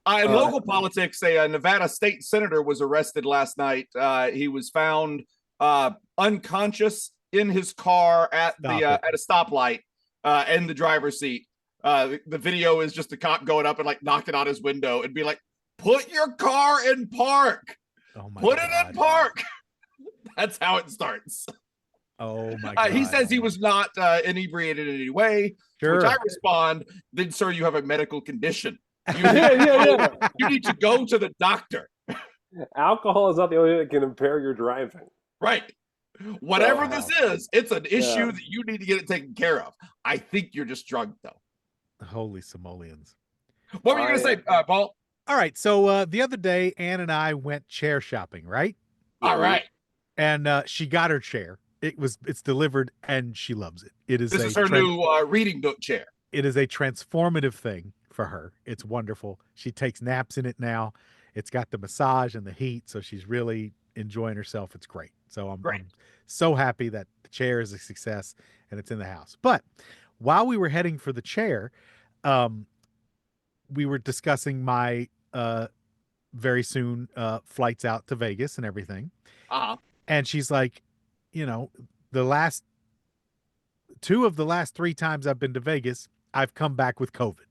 In local politics, a Nevada state senator was arrested last night. He was found unconscious in his car at a stoplight in the driver's seat. The video is just a cop going up and like knocking on his window and be like, "Put your car in park. Put it in park." That's how it starts. Oh my God. He says he was not inebriated in any way. Sure. To which I respond, "Then, sir, you have a medical condition. You need to go to the doctor." Alcohol is not the only thing that can impair your driving. Right. Whatever this is, it's an issue that you need to get it taken care of. I think you're just drunk, though. Holy simoleons. What were you going to say, Paul? All right. So the other day, Ann and I went chair shopping, right? All right. And she got her chair. It's delivered, and she loves it. This is her new reading nook chair. It is a transformative thing for her. It's wonderful. She takes naps in it now. It's got the massage and the heat, so she's really enjoying herself. It's great. So I'm so happy that the chair is a success and it's in the house. But while we were heading for the chair, we were discussing my very soon flights out to Vegas and everything. And she's like, you know, the last 2 of the last 3 times I've been to Vegas, I've come back with COVID.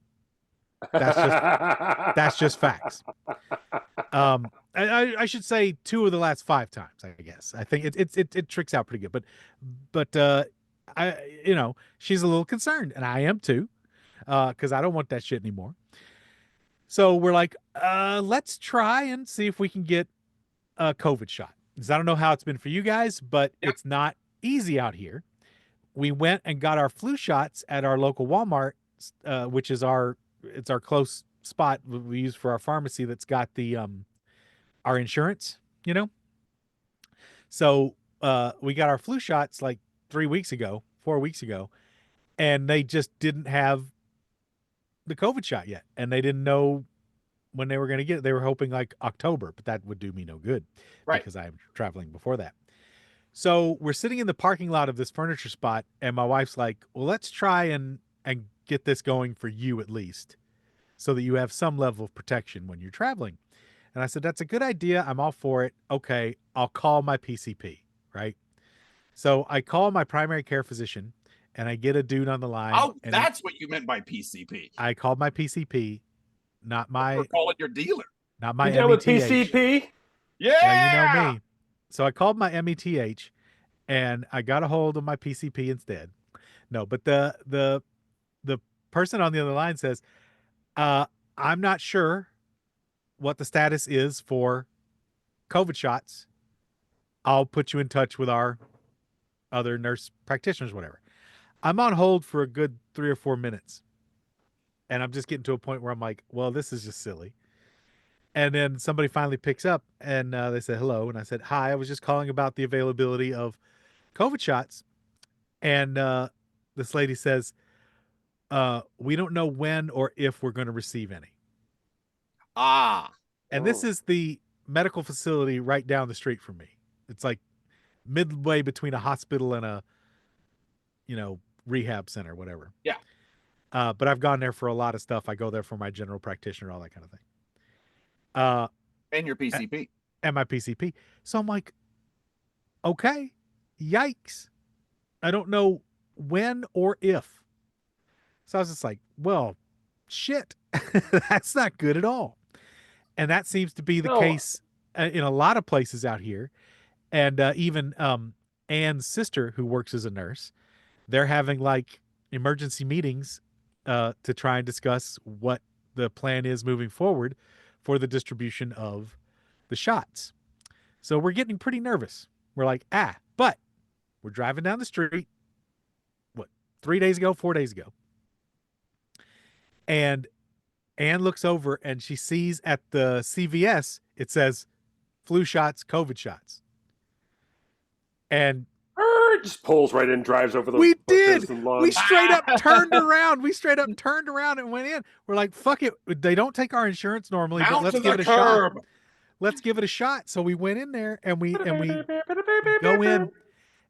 That's just facts. I should say 2 of the last 5 times, I guess. I think it tricks out pretty good. But she's a little concerned, and I am too, because I don't want that shit anymore. So we're like, let's try and see if we can get a COVID shot. Because I don't know how it's been for you guys, but it's not easy out here. We went and got our flu shots at our local Walmart, which is our close spot we use for our pharmacy that's got the our insurance, So we got our flu shots like 4 weeks ago, and they just didn't have the COVID shot yet, and they didn't know when they were going to get it. They were hoping like October, but that would do me no good, because I'm traveling before that. So we're sitting in the parking lot of this furniture spot, and my wife's like, well, let's try and get this going for you at least, so that you have some level of protection when you're traveling. And I said, that's a good idea. I'm all for it. Okay, I'll call my PCP, right? So I call my primary care physician, and I get a dude on the line. Oh, that's what you meant by PCP. I called my PCP, not my... Or call it your dealer. Not my METH. You with PCP? Yeah! You know me. So I called my METH, and I got a hold of my PCP instead. No, but the person on the other line says, I'm not sure what the status is for COVID shots. I'll put you in touch with our other nurse practitioners, whatever. I'm on hold for a good 3 or 4 minutes. And I'm just getting to a point where I'm like, well, this is just silly. And then somebody finally picks up, and they said hello. And I said, hi, I was just calling about the availability of COVID shots. And this lady says, we don't know when or if we're going to receive any. And this is the medical facility right down the street from me. It's like midway between a hospital and a, rehab center, whatever. Yeah. But I've gone there for a lot of stuff. I go there for my general practitioner, all that kind of thing. And your PCP. And my PCP. So I'm like, okay, yikes. I don't know when or if. So I was just like, well, shit. That's not good at all. And that seems to be the case in a lot of places out here. And even Anne's sister, who works as a nurse, they're having like emergency meetings to try and discuss what the plan is moving forward for the distribution of the shots. So we're getting pretty nervous. We're like, but we're driving down the street, 4 days ago. And Anne looks over and she sees at the CVS, it says flu shots, COVID shots. And just pulls right in, drives over the we did. And lawns. We straight up turned around. And went in. We're like, fuck it. They don't take our insurance normally, but let's give it a shot. Let's give it a shot. So we went in there and we go in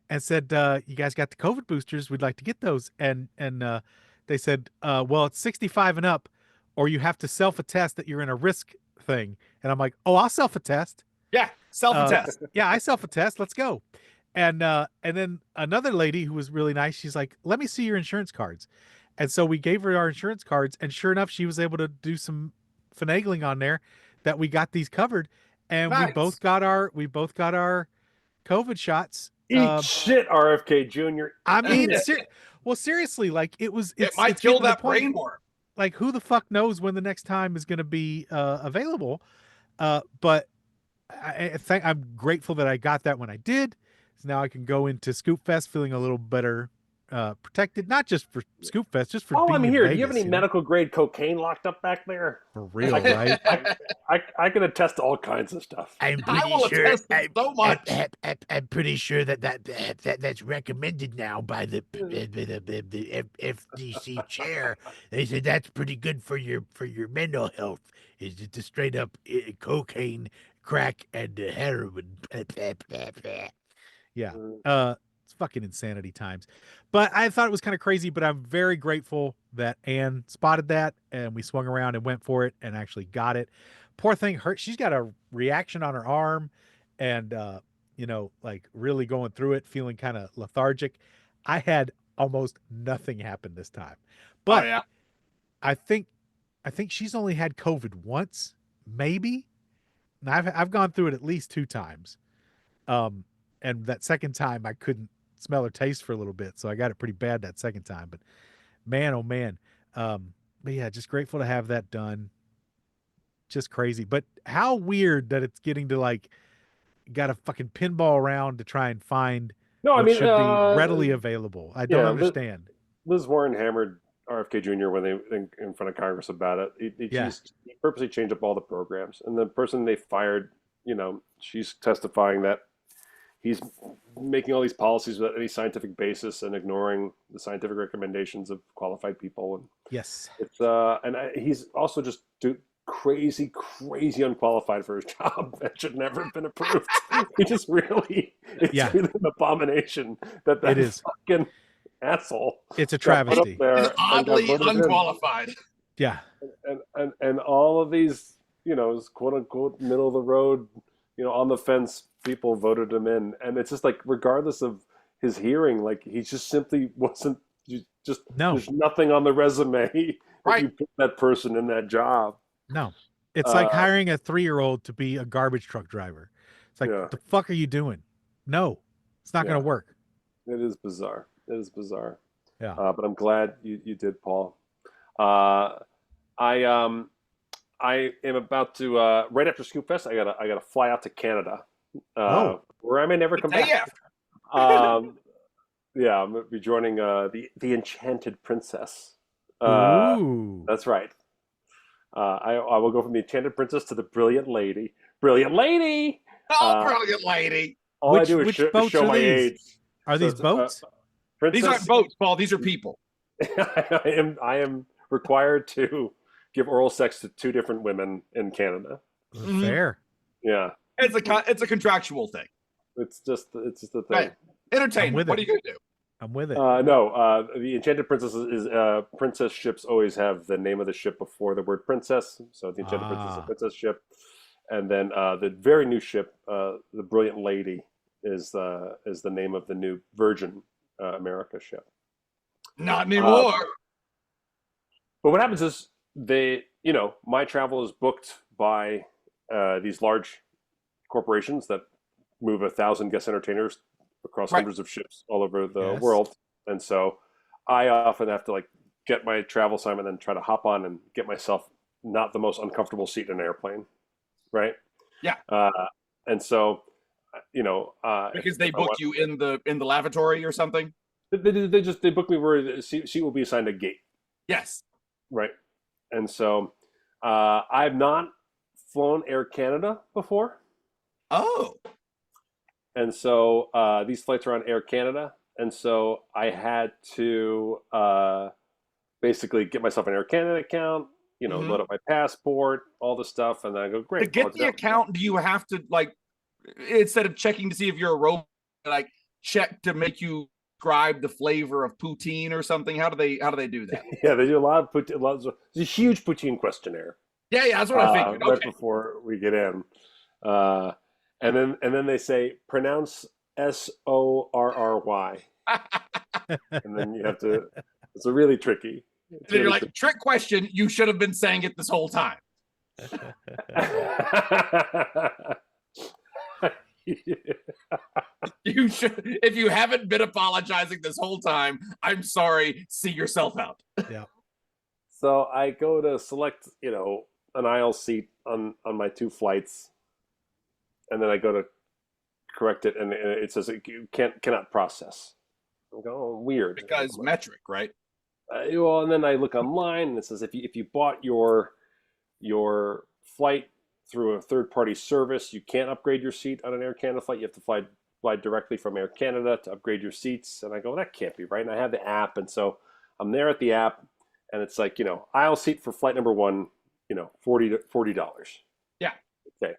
and said, you guys got the COVID boosters. We'd like to get those. And they said, well, it's 65 and up, or you have to self-attest that you're in a risk thing. And I'm like, oh, I'll self-attest. Yeah, self-attest. Yeah, I self-attest. Let's go. And then another lady who was really nice, she's like, let me see your insurance cards. And so we gave her our insurance cards, and sure enough, she was able to do some finagling on there that we got these covered. And nice. we both got our COVID shots. Eat shit, RFK Jr. I mean, seriously, like it might kill that brain worm. Like, who the fuck knows when the next time is going to be available? But I'm grateful that I got that when I did. So now I can go into Scoopfest feeling a little better protected, not just for Scoopfest, just for being I'm here. in Vegas, do you have any medical grade cocaine locked up back there? For real, right? I can attest to all kinds of stuff. I'm pretty sure that's recommended now by the FDC chair. They said that's pretty good for your mental health. Is it the straight up cocaine, crack, and heroin? Yeah. It's fucking insanity times. But I thought it was kind of crazy, but I'm very grateful that Anne spotted that and we swung around and went for it and actually got it. Poor thing, she's got a reaction on her arm and, like really going through it, feeling kind of lethargic. I had almost nothing happen this time. But yeah. I think she's only had COVID once, maybe. And I've gone through it at least 2 times. And that second time I couldn't smell or taste for a little bit, so I got it pretty bad that second time. But man, oh man. But yeah, just grateful to have that done. Just crazy. But how weird that it's getting to like got a fucking pinball around to try and find what should be readily available. I don't understand. Liz Warren hammered RFK Jr. when they in front of Congress about it. He purposely changed up all the programs, and the person they fired, she's testifying that he's making all these policies without any scientific basis and ignoring the scientific recommendations of qualified people. And yes, it's he's also just crazy unqualified for his job. That should never have been approved. He just really, it's really an abomination that it is fucking asshole. It's a travesty. He's oddly unqualified. Yeah, and all of these, quote unquote middle of the road, on the fence people voted him in, and it's just like regardless of his hearing, like he just simply wasn't. There's nothing on the resume that you put that person in that job. No, it's like hiring a 3-year-old to be a garbage truck driver. It's like, what the fuck are you doing? No, it's not going to work. It is bizarre. Yeah. But I'm glad you did, Paul. I am about to right after Scoopfest. I gotta fly out to Canada, where I may never come back. I'm gonna be joining the Enchanted Princess. Ooh, that's right. I will go from the Enchanted Princess to the Brilliant Lady. Brilliant Lady. Brilliant Lady. All I do is show my age. Are these boats? These aren't boats, Paul. These are people. I am required to give oral sex to 2 different women in Canada. Fair. Yeah. It's a contractual thing. It's just a thing. Right. Entertainment. What are you gonna do? I'm with it. No, the Enchanted Princess is princess ships always have the name of the ship before the word princess. So the Enchanted Princess is a princess ship, and then the very new ship, the Brilliant Lady, is the name of the new Virgin America ship. Not anymore. But what happens is my travel is booked by these large corporations that move 1,000 guest entertainers across hundreds of ships all over the world. And so I often have to get my travel assignment and then try to hop on and get myself not the most uncomfortable seat in an airplane. Right. Yeah. And so, because they book you in the lavatory or something. They book me where the seat will be assigned a gate. Yes. Right. And so I've not flown Air Canada before. Oh. And so these flights are on Air Canada. And so I had to basically get myself an Air Canada account, load up my passport, all the stuff. And then I go, great. To get the account, do you have to, instead of checking to see if you're a robot, check to make you describe the flavor of poutine or something? How do they do that? Yeah, they do a lot of poutine. It's a huge poutine questionnaire. Yeah, that's what I figured. Right before we get in. And then they say, pronounce SORRY. And then you have to, it's a really tricky. And then you're like, trick question, you should have been saying it this whole time. You should, if you haven't been apologizing this whole time, I'm sorry, see yourself out. Yeah. So I go to select, an aisle seat on my 2 flights. And then I go to correct it, and it says you cannot process. I'm going, oh, weird. Because metric, right? And then I look online, and it says if you bought your flight through a third-party service, you can't upgrade your seat on an Air Canada flight. You have to fly directly from Air Canada to upgrade your seats. And I go, that can't be right. And I have the app, and so I'm there at the app, and it's like, aisle seat for flight number 1, $40. Yeah. Okay.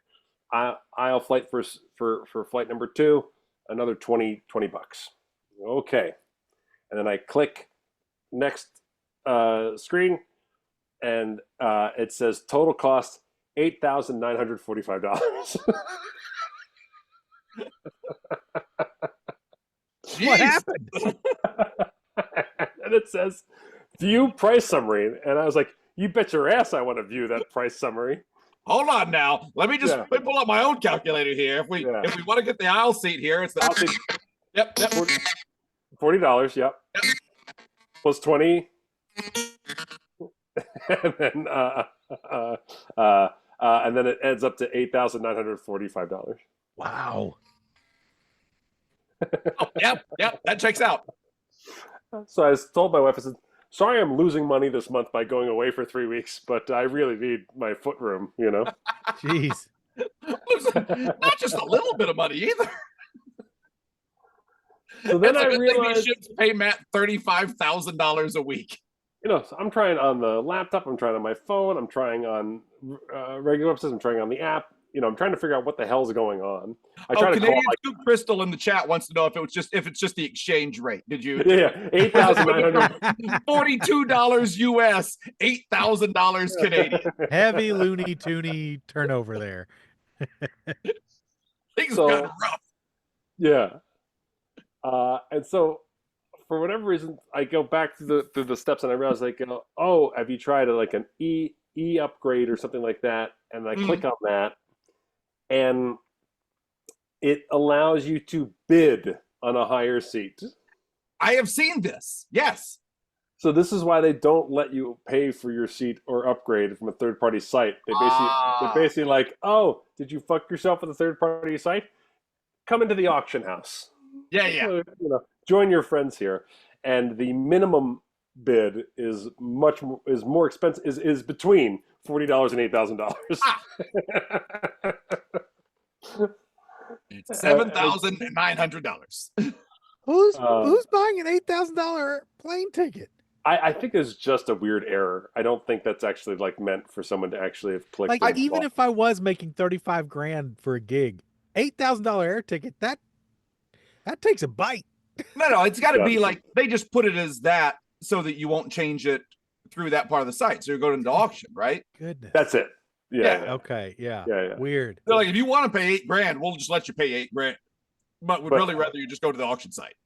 Aisle flight for flight number 2, another $20. Okay. And then I click next screen, and it says total cost $8,945. What happened? And it says view price summary, and I was like, "You bet your ass I want to view that price summary." Hold on now. Let me pull up my own calculator here. If we want to get the aisle seat here, it's the aisle seat. Yep. $40. Yep. Plus 20. And then it adds up to $8,945. Wow. Yep. That checks out. So I told my wife, I said, "Sorry, I'm losing money this month by going away for 3 weeks, but I really need my foot room, you know." Jeez. Not just a little bit of money either. So then I realized these ships pay Matt $35,000 a week. You know, so I'm trying on the laptop, I'm trying on my phone, I'm trying on regular websites, I'm trying on the app. You know, I'm trying to figure out what the hell's going on. I try to Canadian call Scoop Crystal in the chat wants to know if it's just the exchange rate. Did you? Yeah, $8,900. $42 US, $8,000 Canadian. Heavy loony toony turnover there. Things have gotten rough. Yeah. And so for whatever reason, I go back through the steps, and I realize, like, oh, have you tried like an E upgrade or something like that? And I click on that, and it allows you to bid on a higher seat. I have seen this. Yes. So this is why they don't let you pay for your seat or upgrade from a third-party site. They're basically like, "Oh, did you fuck yourself with a third-party site? Come into the auction house." Yeah. So, you know, join your friends here, and the minimum bid is more expensive. Is between $40 and $8,000. It's $7,900. Who's buying an $8,000 plane ticket? I think it's just a weird error. I don't think that's actually like meant for someone to actually have clicked. Like, even if I was making 35 grand for a gig, $8,000 air ticket, that takes a bite. No, it's got to be like they just put it as that so that you won't change it through that part of the site. So you're going into auction, right? Goodness. That's it. Yeah. Okay. Yeah. Yeah. Weird. They're like, if you want to pay $8 grand, we'll just let you pay $8 grand. But we'd really rather you just go to the auction site.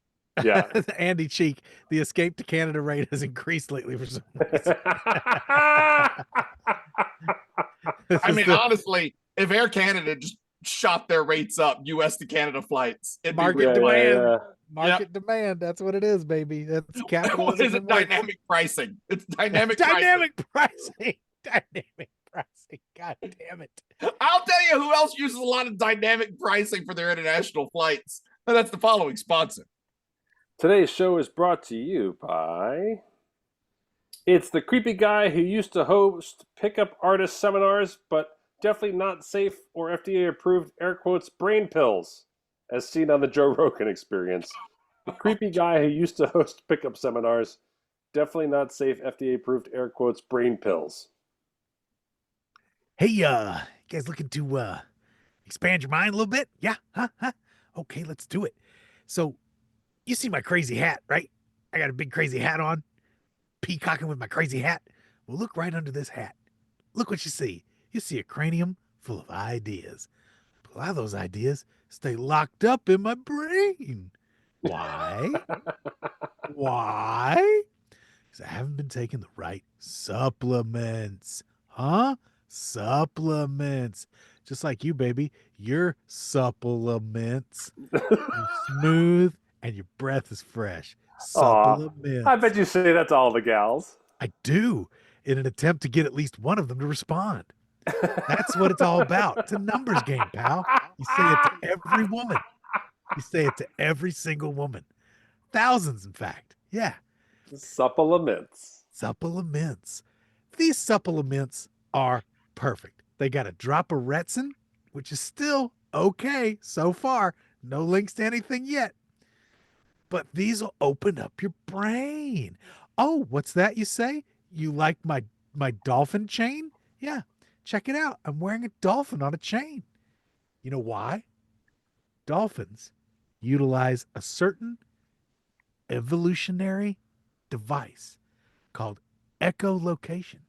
Yeah. Andy Cheek, the escape to Canada rate has increased lately for some reason. I mean, honestly, if Air Canada just shot their rates up, US to Canada flights, it'd market be demand. Market demand. That's what it is, baby. That's capitalism. What is it? Dynamic pricing. It's dynamic pricing. Dynamic pricing. God damn it. I'll tell you who else uses a lot of dynamic pricing for their international flights. And that's the following sponsor. Today's show is brought to you by... It's the creepy guy who used to host pickup artist seminars, but definitely not safe or FDA-approved, air quotes, brain pills, as seen on the Joe Rogan Experience. The creepy guy who used to host pickup seminars, definitely not safe, FDA-approved, air quotes, brain pills. Hey, you guys looking to expand your mind a little bit? Yeah? Huh? Okay, let's do it. So, you see my crazy hat, right? I got a big crazy hat on, peacocking with my crazy hat. Well, look right under this hat. Look what you see. You see a cranium full of ideas. But a lot of those ideas stay locked up in my brain. Why? Why? Because I haven't been taking the right supplements. Huh? Supplements. Just like you, baby. Your supplements. You're smooth and your breath is fresh. Supplements. I bet you say that to all the gals. I do, in an attempt to get at least one of them to respond. That's what it's all about. It's a numbers game, pal. You say it to every woman. You say it to every single woman. Thousands, in fact. Yeah. Supplements. These supplements are perfect. They got a drop of retsin, which is still okay so far. No links to anything yet. But these will open up your brain. Oh, what's that you say? You like my dolphin chain? Yeah, check it out. I'm wearing a dolphin on a chain. You know why? Dolphins utilize a certain evolutionary device called echolocation.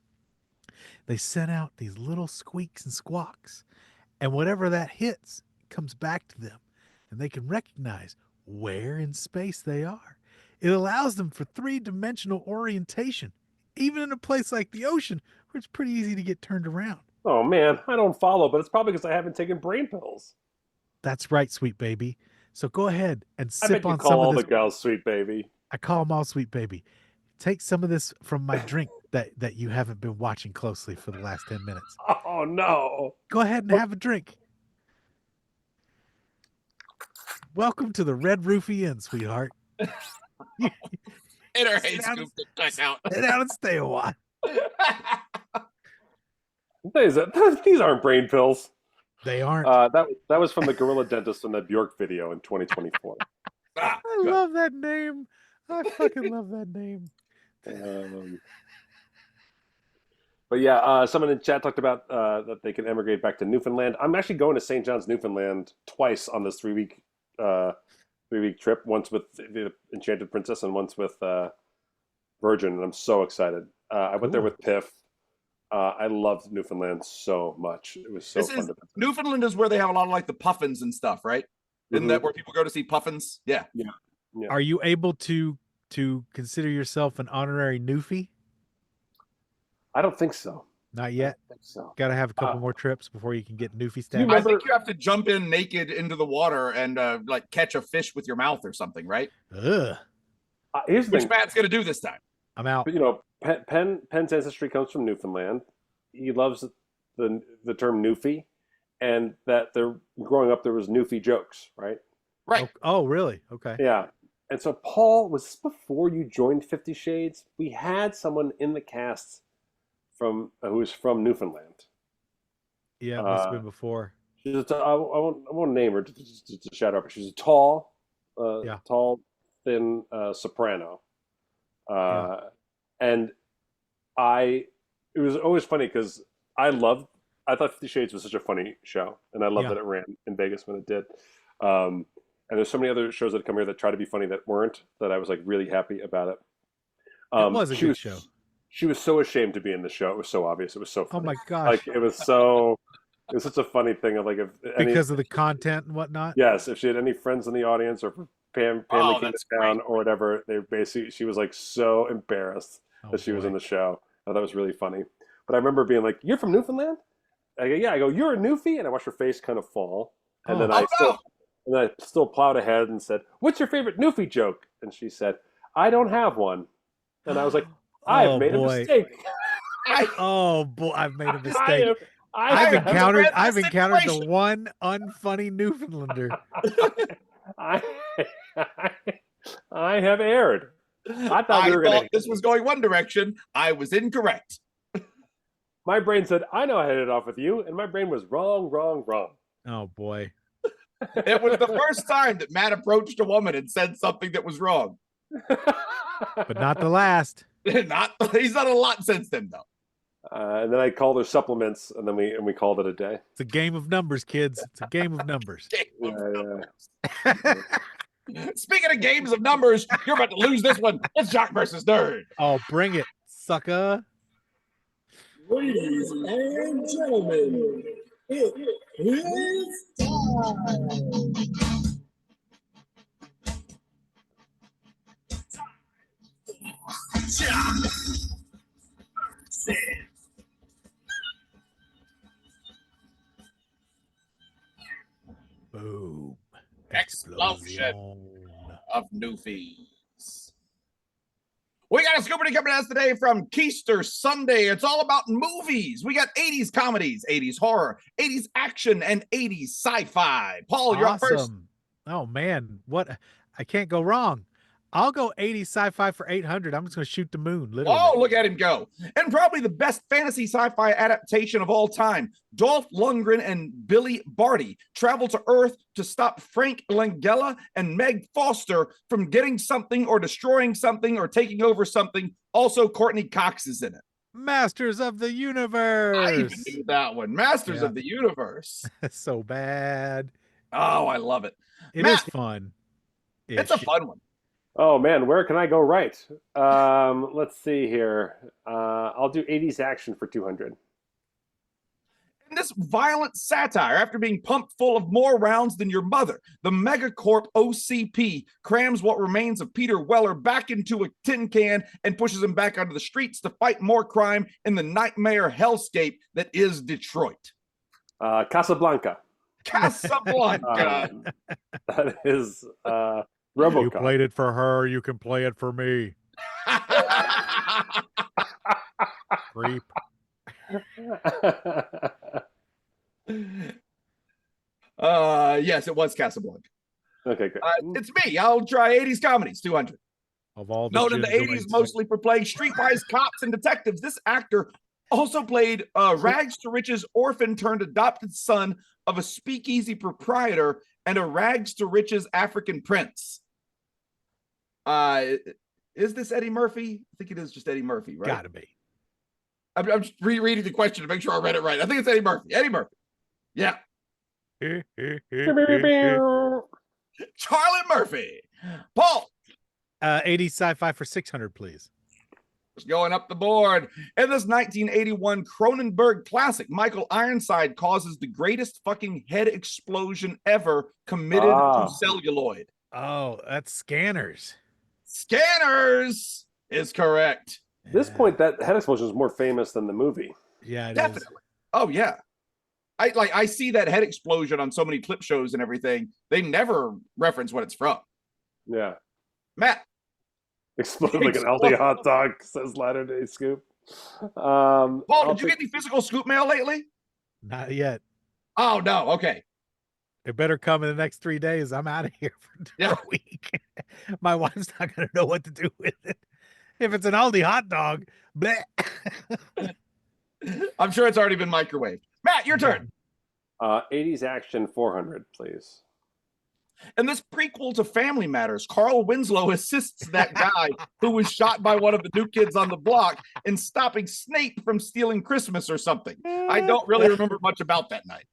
They sent out these little squeaks and squawks, and whatever that hits comes back to them, and they can recognize where in space they are. It allows them for three-dimensional orientation, even in a place like the ocean, where it's pretty easy to get turned around. Oh man, I don't follow, but it's probably because I haven't taken brain pills. That's right, sweet baby. So go ahead and I sip bet you on call some all of this. the gals sweet baby. I call them all sweet baby. Take some of this from my drink that you haven't been watching closely for the last 10 minutes. Oh no. Go ahead and have a drink. Welcome to the Red Roofie Inn, sweetheart. In her hey Scoop to check out. Sit down and stay a while. These aren't brain pills. They aren't. That was from the Gorilla Dentist in that Bjork video in 2024. I love that name. I fucking love that name. But yeah, someone in chat talked about that they can emigrate back to Newfoundland. I'm actually going to St. John's, Newfoundland twice on this 3-week trip. Once with the Enchanted Princess and once with Virgin, and I'm so excited. I went there with Piff. I loved Newfoundland so much. It was so fun. Newfoundland is where they have a lot of like the puffins and stuff, right? Isn't that where people go to see puffins? Yeah. Are you able to consider yourself an honorary Newfie? I don't think so. Not yet. I don't think so. Got to have a couple more trips before you can get Newfie status. I think you have to jump in naked into the water and like catch a fish with your mouth or something, right? Ugh. Here's the Which thing. Matt's gonna do this time. I'm out. But, you know, Penn's ancestry comes from Newfoundland. He loves the term Newfie, and that growing up there was Newfie jokes, right? Right. Oh, really? Okay. Yeah. And so Paul, was this before you joined 50 Shades? We had someone in the cast who was from Newfoundland. Yeah, it must have been before. I won't name her to shout out, but she's a tall, thin soprano. And it was always funny because I thought 50 Shades was such a funny show, and I loved that it ran in Vegas when it did. And there's so many other shows that come here that try to be funny that weren't, that I was like really happy about it. It was a good show. She was so ashamed to be in the show. It was so obvious. It was so funny. Oh my gosh. Like it was such a funny thing of like because of the content and whatnot. Yes, if she had any friends in the audience or if Pam came to town or whatever, she was like so embarrassed that she was in the show. I thought it was really funny. But I remember being like, "You're from Newfoundland?" I go, "Yeah." I go, "You're a Newfie?" And I watched her face kind of fall. And then I still plowed ahead and said, "What's your favorite Newfie joke?" And she said, "I don't have one." And I was like, I've made a mistake. Oh boy, I've made a mistake. I've encountered the one unfunny Newfoundlander. I have erred. I thought this was going one direction. I was incorrect. My brain said, "I know I hit it off with you," and my brain was wrong. Oh boy. It was the first time that Matt approached a woman and said something that was wrong. But not the last. He's done a lot since then, though. And then I called her supplements, and then we called it a day. It's a game of numbers, kids. It's a game of numbers. Speaking of games of numbers, you're about to lose this one. It's Jock versus Nerd. Oh, bring it, sucker. Ladies and gentlemen, it is time. Boom. Explosion of Newfies. We got a Scoopardy coming to us today from Keister Sunday. It's all about movies. We got 80s comedies, 80s horror, 80s action, and 80s sci-fi. Paul, you're up first. Oh, man. What? I can't go wrong. I'll go 80s sci-fi for 800. I'm just going to shoot the moon, literally. Oh, look at him go. And probably the best fantasy sci-fi adaptation of all time. Dolph Lundgren and Billy Barty travel to Earth to stop Frank Langella and Meg Foster from getting something or destroying something or taking over something. Also, Courtney Cox is in it. Masters of the Universe. I even knew that one. Masters of the Universe. That's so bad. Oh, I love it. It is fun. It's a fun one. Oh man, where can I go right? Let's see here. I'll do 80s action for 200. In this violent satire, after being pumped full of more rounds than your mother, the Megacorp OCP crams what remains of Peter Weller back into a tin can and pushes him back onto the streets to fight more crime in the nightmare hellscape that is Detroit. Casablanca. Casablanca. That is You RoboCop. played it for her. You can play it for me. Creep. Yes, it was Casablanca. Okay, good. It's me. I'll try 80s comedies, 200. Of all the Known in the gin 80s joints, mostly for playing streetwise cops and detectives, this actor also played rags to riches orphan turned adopted son of a speakeasy proprietor and a rags to riches African prince. Is this Eddie Murphy? I think it is just Eddie Murphy, right? gotta be. I'm just rereading the question to make sure I read it right. I think it's Eddie Murphy. Eddie Murphy. Yeah. Charlie Murphy. Paul. 80s sci-fi for 600, please. Going up the board. In this 1981 Cronenberg classic, Michael Ironside causes the greatest fucking head explosion ever committed to celluloid. Oh, that's Scanners. Scanners is correct. At this point, that head explosion is more famous than the movie. Yeah, it Definitely. is. Oh yeah. I see that head explosion on so many clip shows and everything. They never reference what it's from. Yeah. Matt. Exploded like an Aldi hot dog, says Latter Day Scoop. Paul, did you get any physical scoop mail lately? Not yet. Oh no. Okay. It better come in the next 3 days. I'm out of here for a week. My wife's not going to know what to do with it. If it's an Aldi hot dog, bleh. I'm sure it's already been microwaved. Matt, your turn. 80s action 400, please. In this prequel to Family Matters, Carl Winslow assists that guy who was shot by one of the new kids on the block in stopping Snape from stealing Christmas or something. I don't really remember much about that night.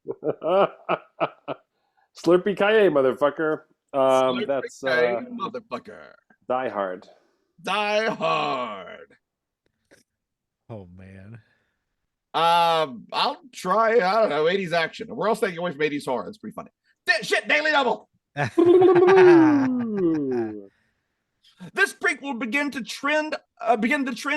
Slurpee Kaye, motherfucker. That's motherfucker. Die Hard. Die Hard. Oh man. I'll try, I don't know, 80s action. We're all staying away from 80s horror. It's pretty funny. Shit, Daily Double. This prequel begin the trend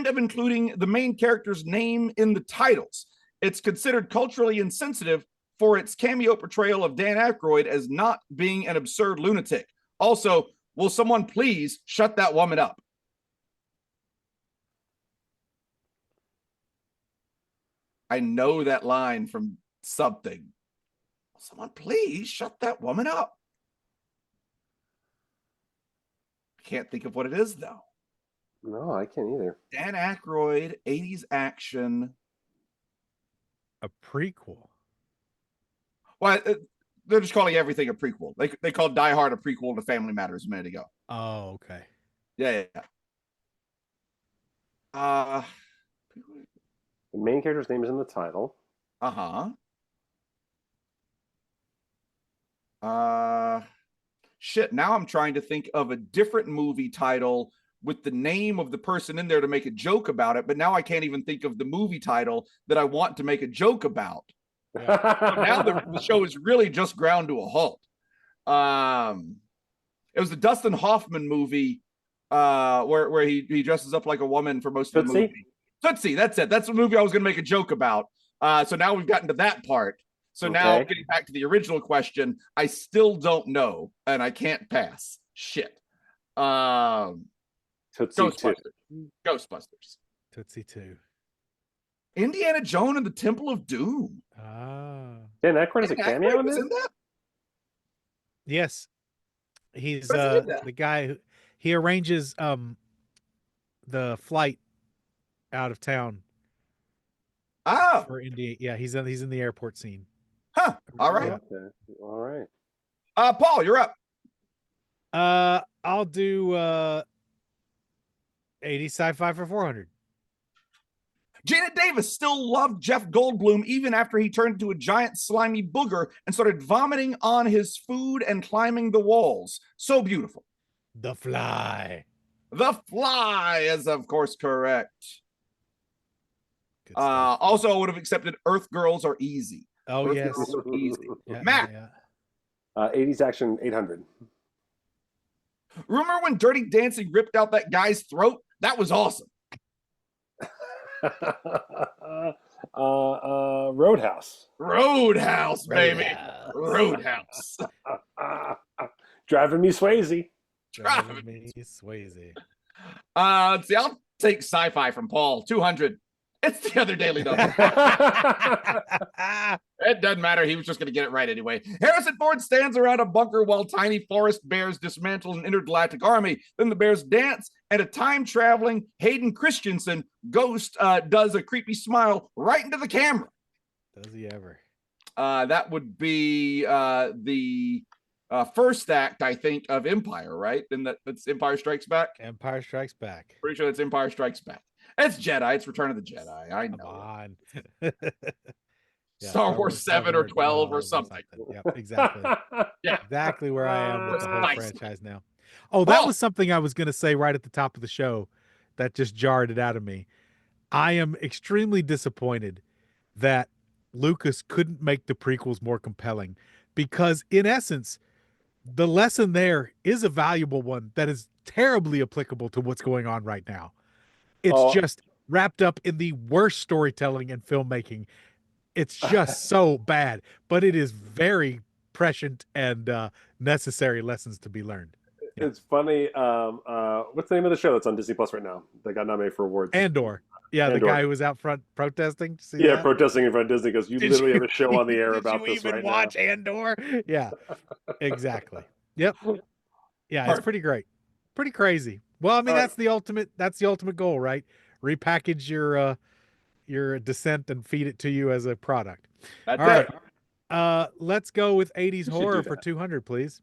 of including the main character's name in the titles. It's considered culturally insensitive for its cameo portrayal of Dan Aykroyd as not being an absurd lunatic. Also, will someone please shut that woman up? I know that line from something. Will someone please shut that woman up? Can't think of what it is though. No, I can't either. Dan Aykroyd, 80s action. A prequel. Well, they're just calling everything a prequel. They called Die Hard a prequel to Family Matters a minute ago. Oh, okay. Yeah. The main character's name is in the title. Shit, now I'm trying to think of a different movie title with the name of the person in there to make a joke about it, but now I can't even think of the movie title that I want to make a joke about. So now the show is really just ground to a halt. It was the Dustin Hoffman movie where he dresses up like a woman for most of the movie. Tootsie, that's it. That's the movie I was going to make a joke about. So now we've gotten to that part. So now getting back to the original question, I still don't know, and I can't pass. Shit. Tootsie Ghostbusters. 2. Ghostbusters. Tootsie 2. Indiana Jones and the Temple of Doom. Dan Aykroyd is a cameo in this? that? Yes. He's the guy he arranges the flight out of town. Oh. For India. Yeah, he's in the airport scene. Huh. All right. Okay. All right. Paul, you're up. I'll do 80 sci-fi for 400. Janet Davis still loved Jeff Goldblum even after he turned into a giant slimy booger and started vomiting on his food and climbing the walls. So beautiful. The Fly. The Fly is, of course, correct. Good stuff. Also, I would have accepted Earth Girls Are Easy. Oh, Earth yes. Girls Are Easy. Yeah, Matt. yeah. 80s action 800. Remember when Dirty Dancing ripped out that guy's throat? That was awesome. Roadhouse. Roadhouse, baby. Roadhouse. Roadhouse. Driving Me Swayze. Driving Me Swayze. Let's see, I'll take sci-fi from Paul. 200. It's the other Daily Double. It doesn't matter. He was just going to get it right anyway. Harrison Ford stands around a bunker while tiny forest bears dismantle an intergalactic army. Then the bears dance, and a time-traveling Hayden Christensen ghost does a creepy smile right into the camera. Does he ever? That would be the first act, I think, of Empire, right? And that's Empire Strikes Back. Empire Strikes Back. Pretty sure that's Empire Strikes Back. It's Jedi. It's Return of the Jedi. I know. Come on. Star Wars 7 or 12 or something. Yep, exactly. Yeah. Exactly where I am with the whole Nice. franchise now. Oh, that was something I was going to say right at the top of the show that just jarred it out of me. I am extremely disappointed that Lucas couldn't make the prequels more compelling because, in essence, the lesson there is a valuable one that is terribly applicable to what's going on right now. It's just wrapped up in the worst storytelling and filmmaking. It's just so bad, but it is very prescient and necessary lessons to be learned. Yeah. It's funny. What's the name of the show that's on Disney Plus right now? That got nominated for awards. Andor. Yeah, Andor. The guy who was out front protesting. See Yeah, that? protesting in front of Disney because you literally have a show on the air about this right now. Did you even watch Andor? Yeah, exactly. Yep. Yeah, it's pretty great. Pretty crazy. Well, I mean, that's the ultimate goal, right? Repackage your Descent and feed it to you as a product. That's All it. right. Let's go with 80s should horror do for that. 200, please.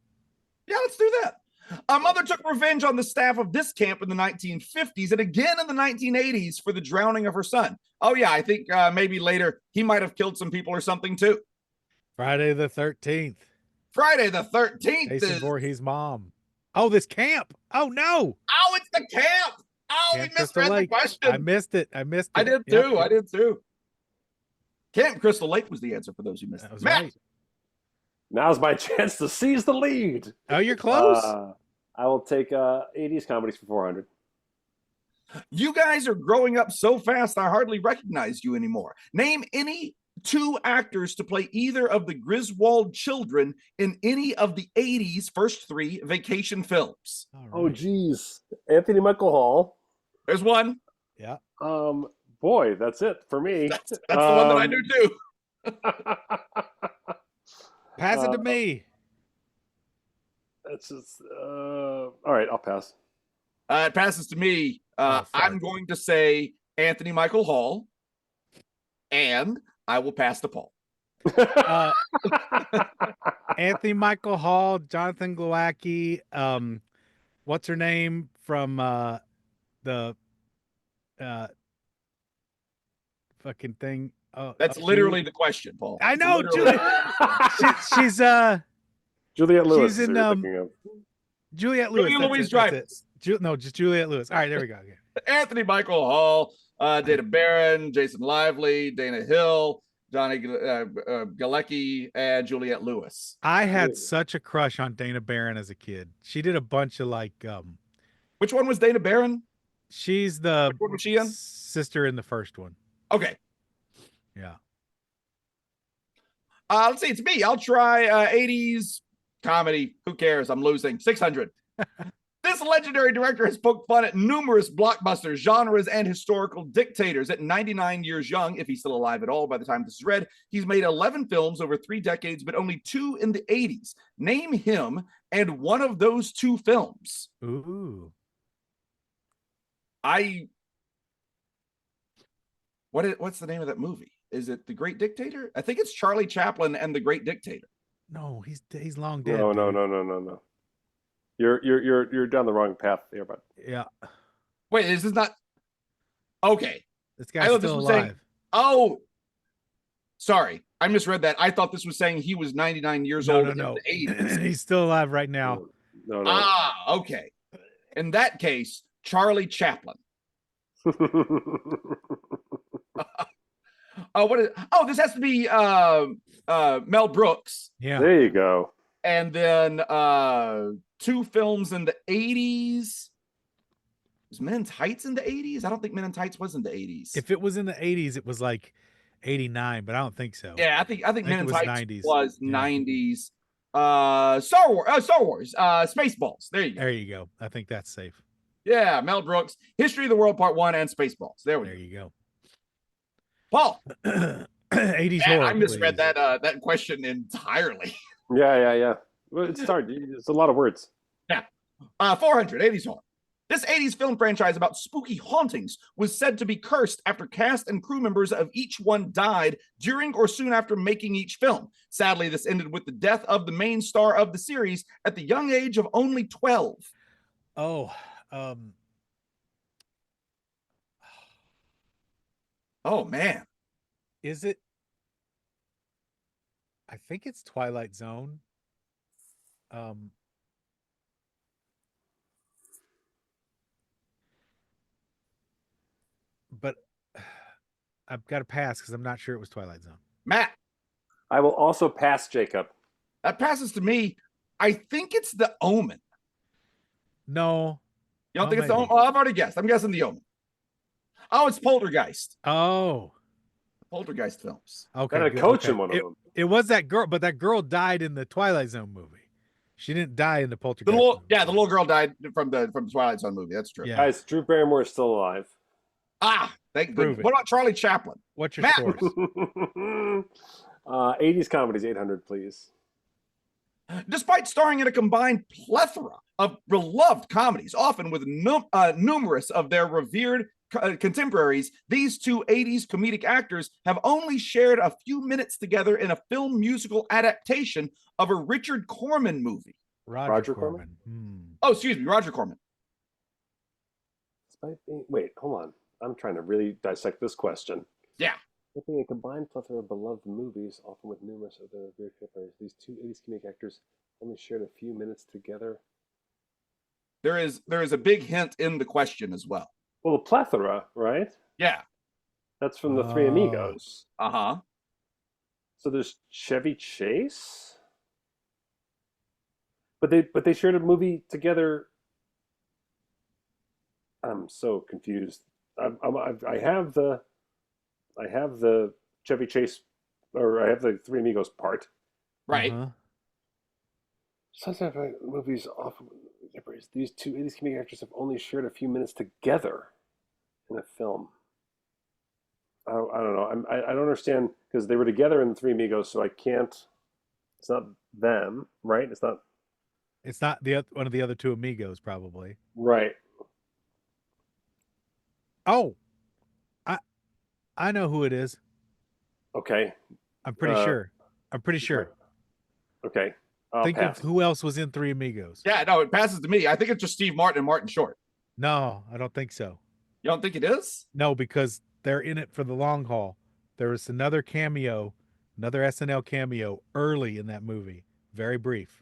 Yeah, let's do that. A mother took revenge on the staff of this camp in the 1950s and again in the 1980s for the drowning of her son. Oh, yeah, I think maybe later he might have killed some people or something too. Friday the 13th. Friday the 13th Jason is... Voorhees' mom. Oh, this camp. Oh, no. Oh, it's the camp. Oh, Camp we Crystal misread the Lake. question. I missed it. I did too. Yep. I did too. Camp Crystal Lake was the answer for those who missed That it. was Matt. right. Now's my chance to seize the lead. Oh, you're close. I will take 80s comedies for 400. You guys are growing up so fast, I hardly recognize you anymore. Name any two actors to play either of the Griswold children in any of the 80s first three vacation films. All Oh, right. geez. Anthony Michael Hall. There's one. Yeah. Boy, that's it for me. That's the one that I do too. Pass it to me. That's just all right. I'll pass. It passes to me. fuck. I'm going to say Anthony Michael Hall, and I will pass to Paul. Anthony Michael Hall, Jonathan Glowacki, what's her name from the fucking thing? Oh, That's literally the question, Paul. I know, Literally. she's Juliette Lewis. She's in, who you're thinking of. Juliette Lewis. Julia that's Louise it, that's it. Dreyfus. No, just Juliette Lewis. All right, there we go. Okay. Anthony Michael Hall, Dana Barron, Jason Lively, Dana Hill, Johnny Galecki, and Juliette Lewis. I had such a crush on Dana Barron as a kid. She did a bunch of Which one was Dana Barron? she's the Which one was she in? sister in the first one. Okay. Yeah. Let's see. It's me. I'll try 80s comedy. Who cares? I'm losing. 600. This legendary director has poked fun at numerous blockbusters, genres, and historical dictators. At 99 years young, if he's still alive at all by the time this is read, he's made 11 films over 3 decades, but only 2 in the 80s. Name him and one of those 2 films. Ooh. What's the name of that movie? Is it The Great Dictator? I think it's Charlie Chaplin and The Great Dictator. No, he's long dead. No. dude. You're down the wrong path there, bud. Yeah. Wait, is this not? Okay. This I guy's thought this still was saying- alive. Oh, sorry. I misread that. I thought this was saying he was 99 years old in No. the 80s. He's still alive right now. No. Ah, okay. In that case, Charlie Chaplin. This has to be Mel Brooks. Yeah. There you go. And then 2 films in the 80s. Was Men in Tights in the 80s? I don't think Men in Tights was in the 80s. If it was in the 80s, it was like 89, but I don't think so. Yeah, I think Men in Tights 90s. was Yeah. 90s. Star Wars, Spaceballs. There you go. There you go. I think that's safe. Yeah, Mel Brooks, History of the World Part 1 and Spaceballs. There we There go. you go. Paul. 80s Man, horror. I misread please. that question entirely. Yeah. Well, it's hard. It's a lot of words. 400, 80s horror. This 80s film franchise about spooky hauntings was said to be cursed after cast and crew members of each one died during or soon after making each film. Sadly, this ended with the death of the main star of the series at the young age of only 12. Oh, Oh, man. is it? I think it's Twilight Zone. But I've got to pass because I'm not sure it was Twilight Zone. Matt, I will also pass Jacob. that passes to me. I think it's The Omen. No. You don't Oh, think it's The maybe. Omen? Oh, I've already guessed. I'm guessing The Omen. Oh, it's Poltergeist. Oh. Poltergeist films. Okay. Got a good, coach okay. in one of them. It was that girl, but that girl died in the Twilight Zone movie. She didn't die in the Poltergeist. movie. The little girl died from the Twilight Zone movie. That's true. Yeah. Guys, Drew Barrymore is still alive. Thank Prove goodness. it. What about Charlie Chaplin? What's your Matt. scores? 80s comedies, 800, please. Despite starring in a combined plethora of beloved comedies, often with numerous of their revered contemporaries, these 2 80s comedic actors have only shared a few minutes together in a film musical adaptation of a Richard Corman movie. Roger Corman? Oh, excuse me, Roger Corman. Wait, hold on. I'm trying to really dissect this question. Yeah. Looking at a combined plethora of beloved movies, often with numerous of their revered contemporaries, these 2 80s comedic actors only shared a few minutes together. There is a big hint in the question as well. Well, a plethora, right? Yeah. That's from the Three Amigos. Uh-huh. So there's Chevy Chase, but they shared a movie together. I'm so confused. I have the Chevy Chase, or I have the Three Amigos part. Right. Uh-huh. Sometimes movies often these 2 80s comedic actors have only shared a few minutes together in a film. I don't know. I don't understand because they were together in the Three Amigos, so I can't. It's not them, right? It's not one of the other 2 amigos, probably. right. Oh, I know who it is. Okay. I'm pretty sure. Okay. Think pass. of who else was in Three Amigos. Yeah, no, it passes to me. I think it's just Steve Martin and Martin Short. No, I don't think so. You don't think it is? No, because they're in it for the long haul. There was another SNL cameo early in that movie. Very brief.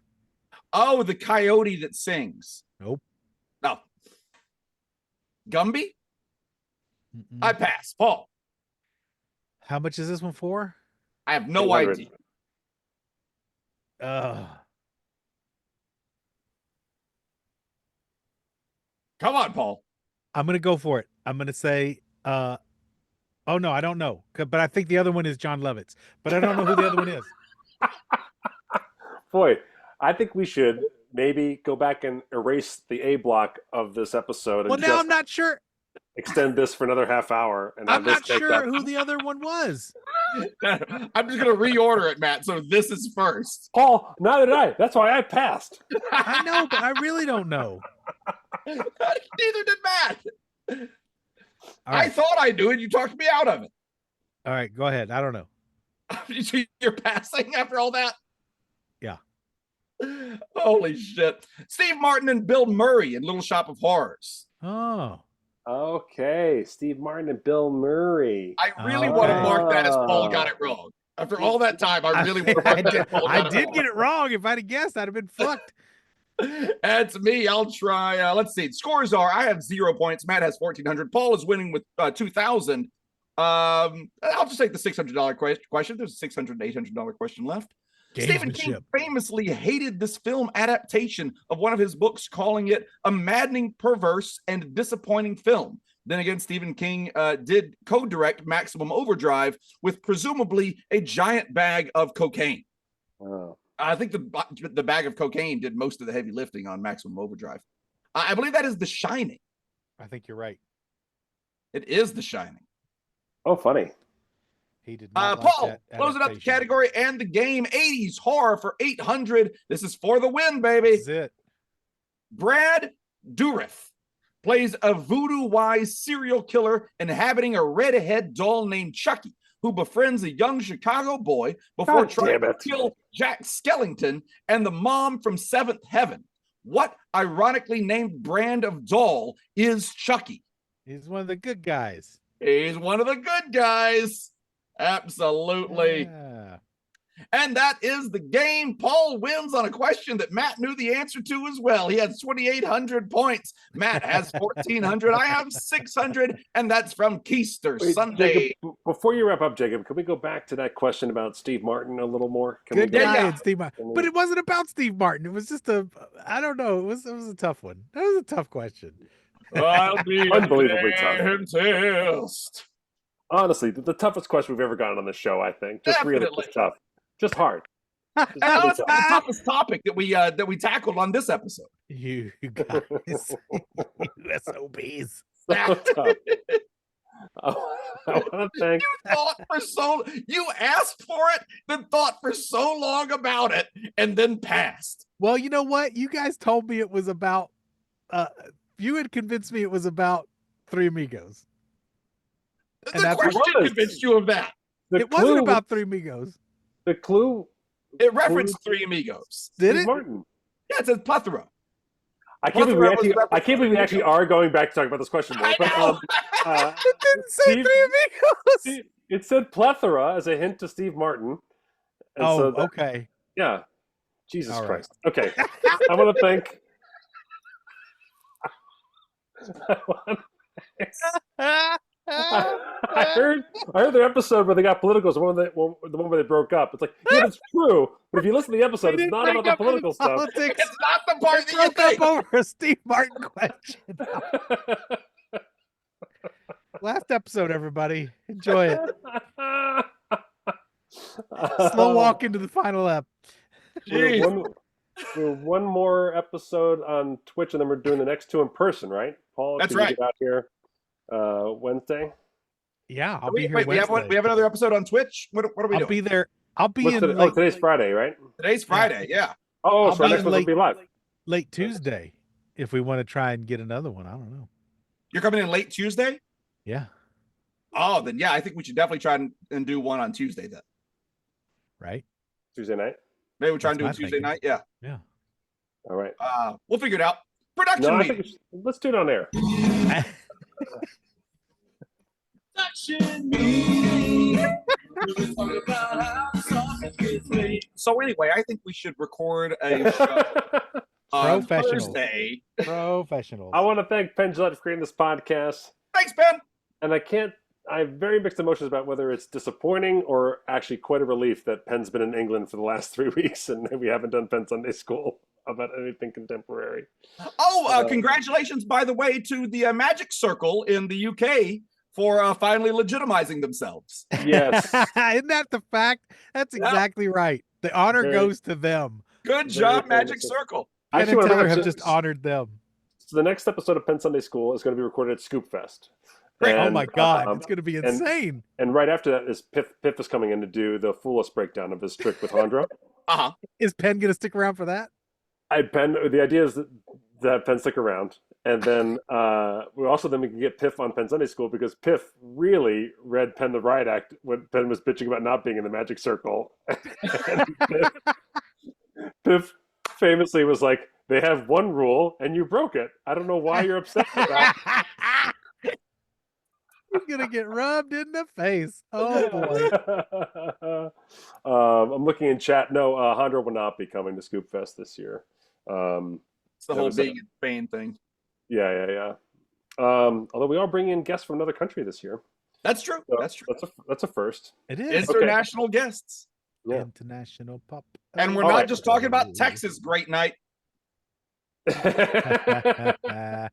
Oh, the coyote that sings. Nope. No. Gumby? Mm-mm. I pass. Paul. How much is this one for? I have no 800. idea. Come on, Paul. I'm going to go for it. I'm going to say, oh no, I don't know. But I think the other one is John Lovitz. But I don't know who the other one is. Boy, I think we should maybe go back and erase the A block of this episode Well, and now just I'm not sure. extend this for another half hour. And I'm have not this take sure up. who the other one was. I'm just going to reorder it, Matt. So this is first. Paul, neither did I. That's why I passed. I know, but I really don't know. Neither did Matt. All I right. thought I knew it. You talked me out of it. All right, go ahead. I don't know. You're passing after all that? Yeah. Holy shit. Steve Martin and Bill Murray in Little Shop of Horrors. Oh. Okay, Steve Martin and Bill Murray. I really want to Okay. mark that as Paul got it wrong. After all that time, I really want to mark that as Paul got I it did wrong. get it wrong. If I'd have guessed, I'd have been fucked. That's me. I'll try. Let's see. Scores are: I have 0 points. Matt has 1,400. Paul is winning with 2,000. I'll just take the $600 question. There's a $600 $800 question left. Stephen King famously hated this film adaptation of one of his books, calling it a maddening, perverse, and disappointing film. Then again, Stephen King did co-direct Maximum Overdrive with presumably a giant bag of cocaine. Oh. I think the bag of cocaine did most of the heavy lifting on Maximum Overdrive. I believe that is The Shining. I think you're right. It is The Shining. Oh, funny. He did not. Paul, closing up the category and the game. 80s horror for 800. This is for the win, baby. This is it. Brad Dourif plays a voodoo-wise serial killer inhabiting a redhead doll named Chucky, who befriends a young Chicago boy before trying to kill Jack Skellington and the mom from Seventh Heaven. What ironically named brand of doll is Chucky? He's one of the good guys. He's one of the good guys. Absolutely. Yeah. And that is the game. Paul wins on a question that Matt knew the answer to as well. He has 2,800 points. Matt has 1,400. I have 600, and that's from Keister Sunday. Jacob, before you wrap up, Jacob, can we go back to that question about Steve Martin a little more? Good guy and Steve Martin. But it wasn't about Steve Martin. It was just I don't know. It was a tough one. That was a tough question. I'll be unbelievably tough. Honestly, the toughest question we've ever gotten on the show, I think. Just Definitely. really tough. Just hard. And that's the toughest topic that we tackled on this episode. You guys, you SOBs. So tough. I want to thank. You asked for it, then thought for so long about it, and then passed. Well, you know what? You guys told me it was about. You had convinced me it was about Three Amigos. The question convinced you of that. It wasn't about Three Amigos. The clue. It referenced Three Amigos. Did it? Martin. Yeah, it says plethora. I can't believe we actually are going back to talk about this question more. But, it didn't say Three Amigos. It said plethora as a hint to Steve Martin. And okay. Yeah. Jesus All Christ. Right. Okay. I want to thank. I heard their episode where they got political. The one where they broke up. It's like, yeah, it's true. But if you listen to the episode, it's not about the political stuff. It's not the part that you think. Over a Steve Martin question. Last episode, everybody. Enjoy it. Slow walk into the final ep. We're one more episode on Twitch, and then we're doing the next two in person, right? Paul, that's right. Get out here Wednesday. Yeah, I'll be here. Wait, Wednesday. we have another episode on Twitch. What are we doing? I'll be there. I'll be in. Today's Friday, right? Today's Friday. Yeah. Oh, so next one will be live. Late Tuesday, if we want to try and get another one. I don't know. You're coming in late Tuesday? Yeah. Oh, then yeah, I think we should definitely try and do one on Tuesday then. Right. Tuesday night. Maybe we'll try and do it Tuesday night. Yeah. Yeah. All right. We'll figure it out. Production meeting. Let's do it on air. Production meeting. So anyway, I think we should record a show on Thursday. Professionals. I want to thank Penn Gillette for creating this podcast. Thanks, Ben. And I have very mixed emotions about whether it's disappointing or actually quite a relief that Penn's been in England for the last 3 weeks and we haven't done Penn Sunday School about anything contemporary. Congratulations, by the way, to the Magic Circle in the UK for finally legitimizing themselves. Yes. Isn't that the fact? That's exactly right. The honor goes to them. Good job, Magic Circle. Penn and Teller have just honored them. So the next episode of Penn Sunday School is going to be recorded at Scoopfest. And, oh my God, it's going to be insane. And right after that is Piff is coming in to do the Fool Us breakdown of his trick with Hondra. Is Penn going to stick around for that? The idea is that Penn stick around. And then we can get Piff on Penn Sunday School because Piff really read Penn the Riot Act when Penn was bitching about not being in the Magic Circle. Piff famously was like, they have one rule and you broke it. I don't know why you're upset with that. He's going to get rubbed in the face. Oh, boy. I'm looking in chat. No, Hondra will not be coming to Scoopfest this year. It's the whole being in Spain thing. Yeah. Although we are bringing in guests from another country this year. That's true. So that's true. That's a first. It is. International guests. Yeah. International pop. And we're not just talking about Texas great night. I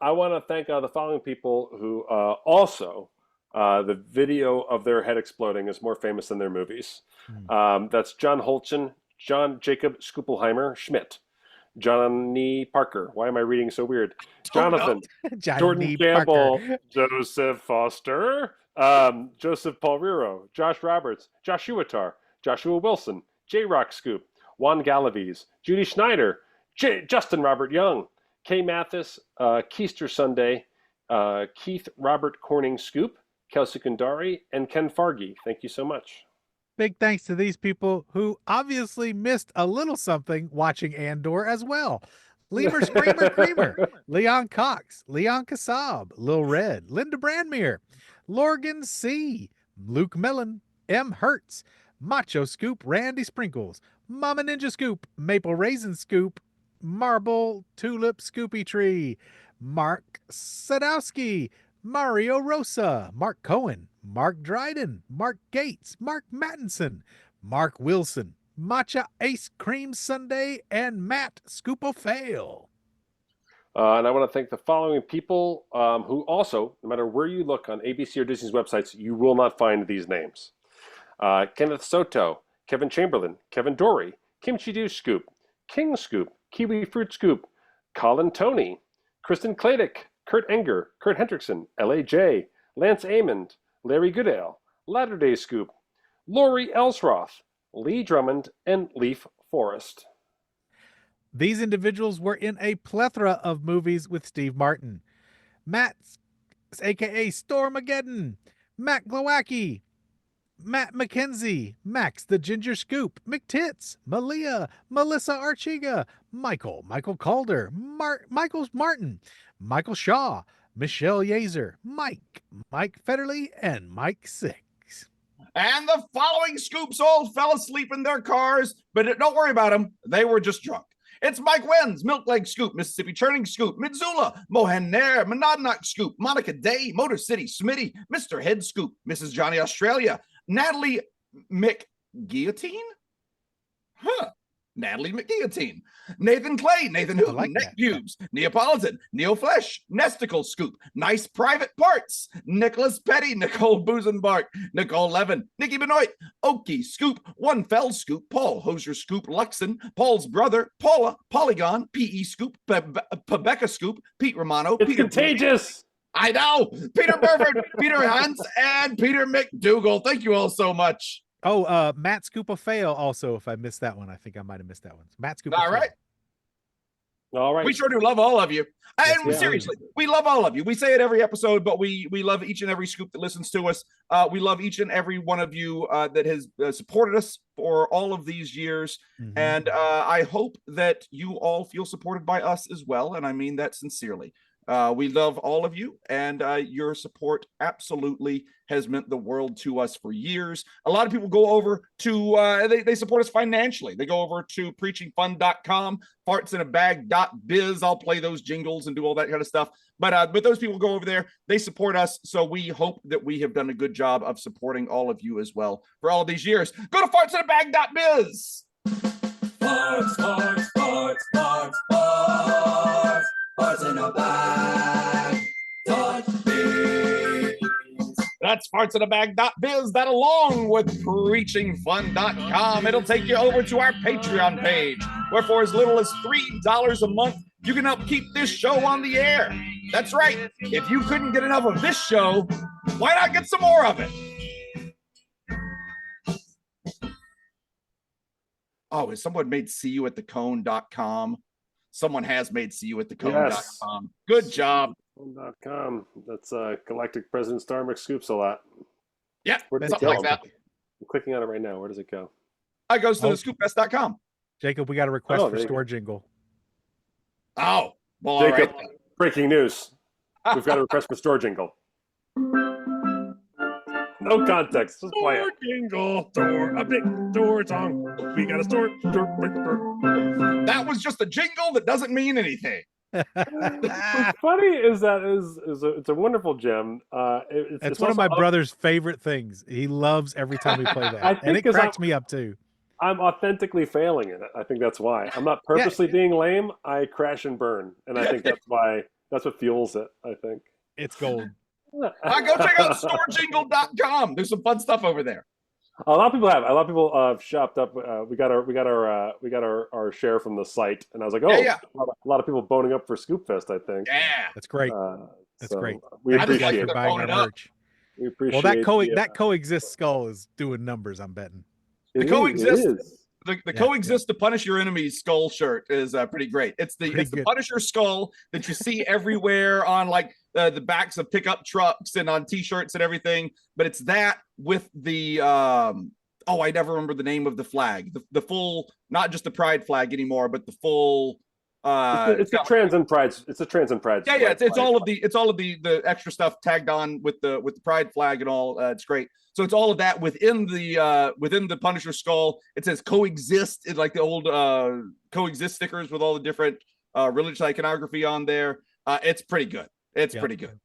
want to thank the following people who also the video of their head exploding is more famous than their movies. That's John Holchen, John Jacob Scoopelheimer Schmidt, Johnny Parker. Why am I reading so weird? Jonathan, Jordan Campbell, Joseph Foster, Joseph Paul Riro, Josh Roberts, Joshua Tar, Joshua Wilson, J-Rock Scoop, Juan Galaviz, Judy Schneider, Justin Robert Young, Kay Mathis, Keister Sunday, Keith Robert Corning Scoop, Kelsey Kundari, and Ken Fargy. Thank you so much. Big thanks to these people who obviously missed a little something watching Andor as well. Lemur Screamer Creamer, Leon Cox, Leon Kassab, Lil Red, Linda Brandmere, Lorgan C, Luke Mellon, M. Hertz, Macho Scoop, Randy Sprinkles, Mama Ninja Scoop, Maple Raisin Scoop, Marble Tulip Scoopy Tree, Mark Sadowski, Mario Rosa, Mark Cohen, Mark Dryden, Mark Gates, Mark Mattinson, Mark Wilson, Matcha Ice Cream Sundae, and Matt Scoop-O-Fail. And I want to thank the following people who also, no matter where you look on ABC or Disney's websites, you will not find these names. Kenneth Soto, Kevin Chamberlain, Kevin Dory, Kimchi Douche Scoop, King Scoop, Kiwi Fruit Scoop, Colin Toney, Kristen Kladick, Kurt Enger, Kurt Hendrickson, L.A.J., Lance Amond, Larry Goodale, Latter Day Scoop, Lori Elsroth, Lee Drummond, and Leaf Forrest. These individuals were in a plethora of movies with Steve Martin. Matt, a.k.a. Stormageddon, Matt Glowacki, Matt McKenzie, Max the Ginger Scoop, McTits, Malia, Melissa Archiga, Michael Calder, Michael Martin, Michael Shaw, Michelle Yazer, Mike Federley, and Mike Six. And the following scoops all fell asleep in their cars, but don't worry about them. They were just drunk. It's Mike Wenz, Milk Leg Scoop, Mississippi Churning Scoop, Midzula, Mohan Nair, Monadnock Scoop, Monica Day, Motor City Smitty, Mr. Head Scoop, Mrs. Johnny Australia, Natalie McGuillotine? Natalie McGuillotine, Nathan Clay, Nathan Hooten, Neck Pubes, Neapolitan, Neo Flesh, Nesticle Scoop, Nice Private Parts, Nicholas Petty, Nicole Buzenbark, Nicole Levin, Nikki Benoit, Okie Scoop, One Fell Scoop, Paul Hosier Scoop, Luxon, Paul's brother, Paula, Polygon, P.E. Scoop, Pebecca Scoop, Pete Romano, It's Peter contagious. I know, Peter Burford, Peter Hans, and Peter McDougal. Thank you all so much. Oh, Matt Scoop-O-Fail also, if I missed that one. I think I might have missed that one. Matt Scoop-O-Fail. All right. We sure do love all of you. And seriously, we love all of you. We say it every episode, but we love each and every scoop that listens to us. We love each and every one of you that has supported us for all of these years. Mm-hmm. And I hope that you all feel supported by us as well. And I mean that sincerely. We love all of you, and your support absolutely has meant the world to us for years. A lot of people go over to, they support us financially. They go over to preachingfun.com, fartsinabag.biz. I'll play those jingles and do all that kind of stuff. But those people go over there. They support us, so we hope that we have done a good job of supporting all of you as well for all of these years. Go to fartsinabag.biz. Farts in a bag. Touch beans. That's fartsinabag.biz. That along with preachingfun.com. It'll take you over to our Patreon page, where for as little as $3 a month, you can help keep this show on the air. That's right. If you couldn't get enough of this show, why not get some more of it? Oh, has someone made seeyouatthecone.com? Someone has made seeyouatthecone.com. Yes. Good job. .com. That's Galactic President Star McScoops a lot. Yeah, something like that. I'm clicking on it right now. Where does it go? It goes to the Scoopfest.com. Jacob, we got a request for store jingle. Oh, well, Jacob, all right. Breaking news. We've got a request for store jingle. No context. Just play Store it. jingle, store a big store song. We got a store. That was just a jingle that doesn't mean anything. What's funny is that it's a wonderful gem. It's one of my brother's favorite things. He loves every time we play that, and it cracks me up too. I'm authentically failing in it. I think that's why. I'm not purposely being lame. I crash and burn, and I think that's why. That's what fuels it. I think it's gold. Go check out storejingle.com. There's some fun stuff over there. A lot of people have. A lot of people have shopped up. We got our share from the site, and I was like, A lot of people boning up for Scoopfest. I think. Yeah, that's great. That's great. We appreciate it. Buying our merch. We appreciate. Well, that coexist skull is doing numbers. I'm betting. The coexist to punish your enemies skull shirt is pretty great. It's the Punisher skull that you see everywhere on like the backs of pickup trucks and on t-shirts and everything. But it's that with the I never remember the name of the flag. The full, not just the pride flag anymore, but the full. It's the trans and pride. It's the trans and pride. Yeah. It's all of the extra stuff tagged on with the pride flag and all. It's great. So it's all of that within the Punisher skull. It says coexist. It's like the old coexist stickers with all the different religious iconography on there. It's pretty good. It's pretty good.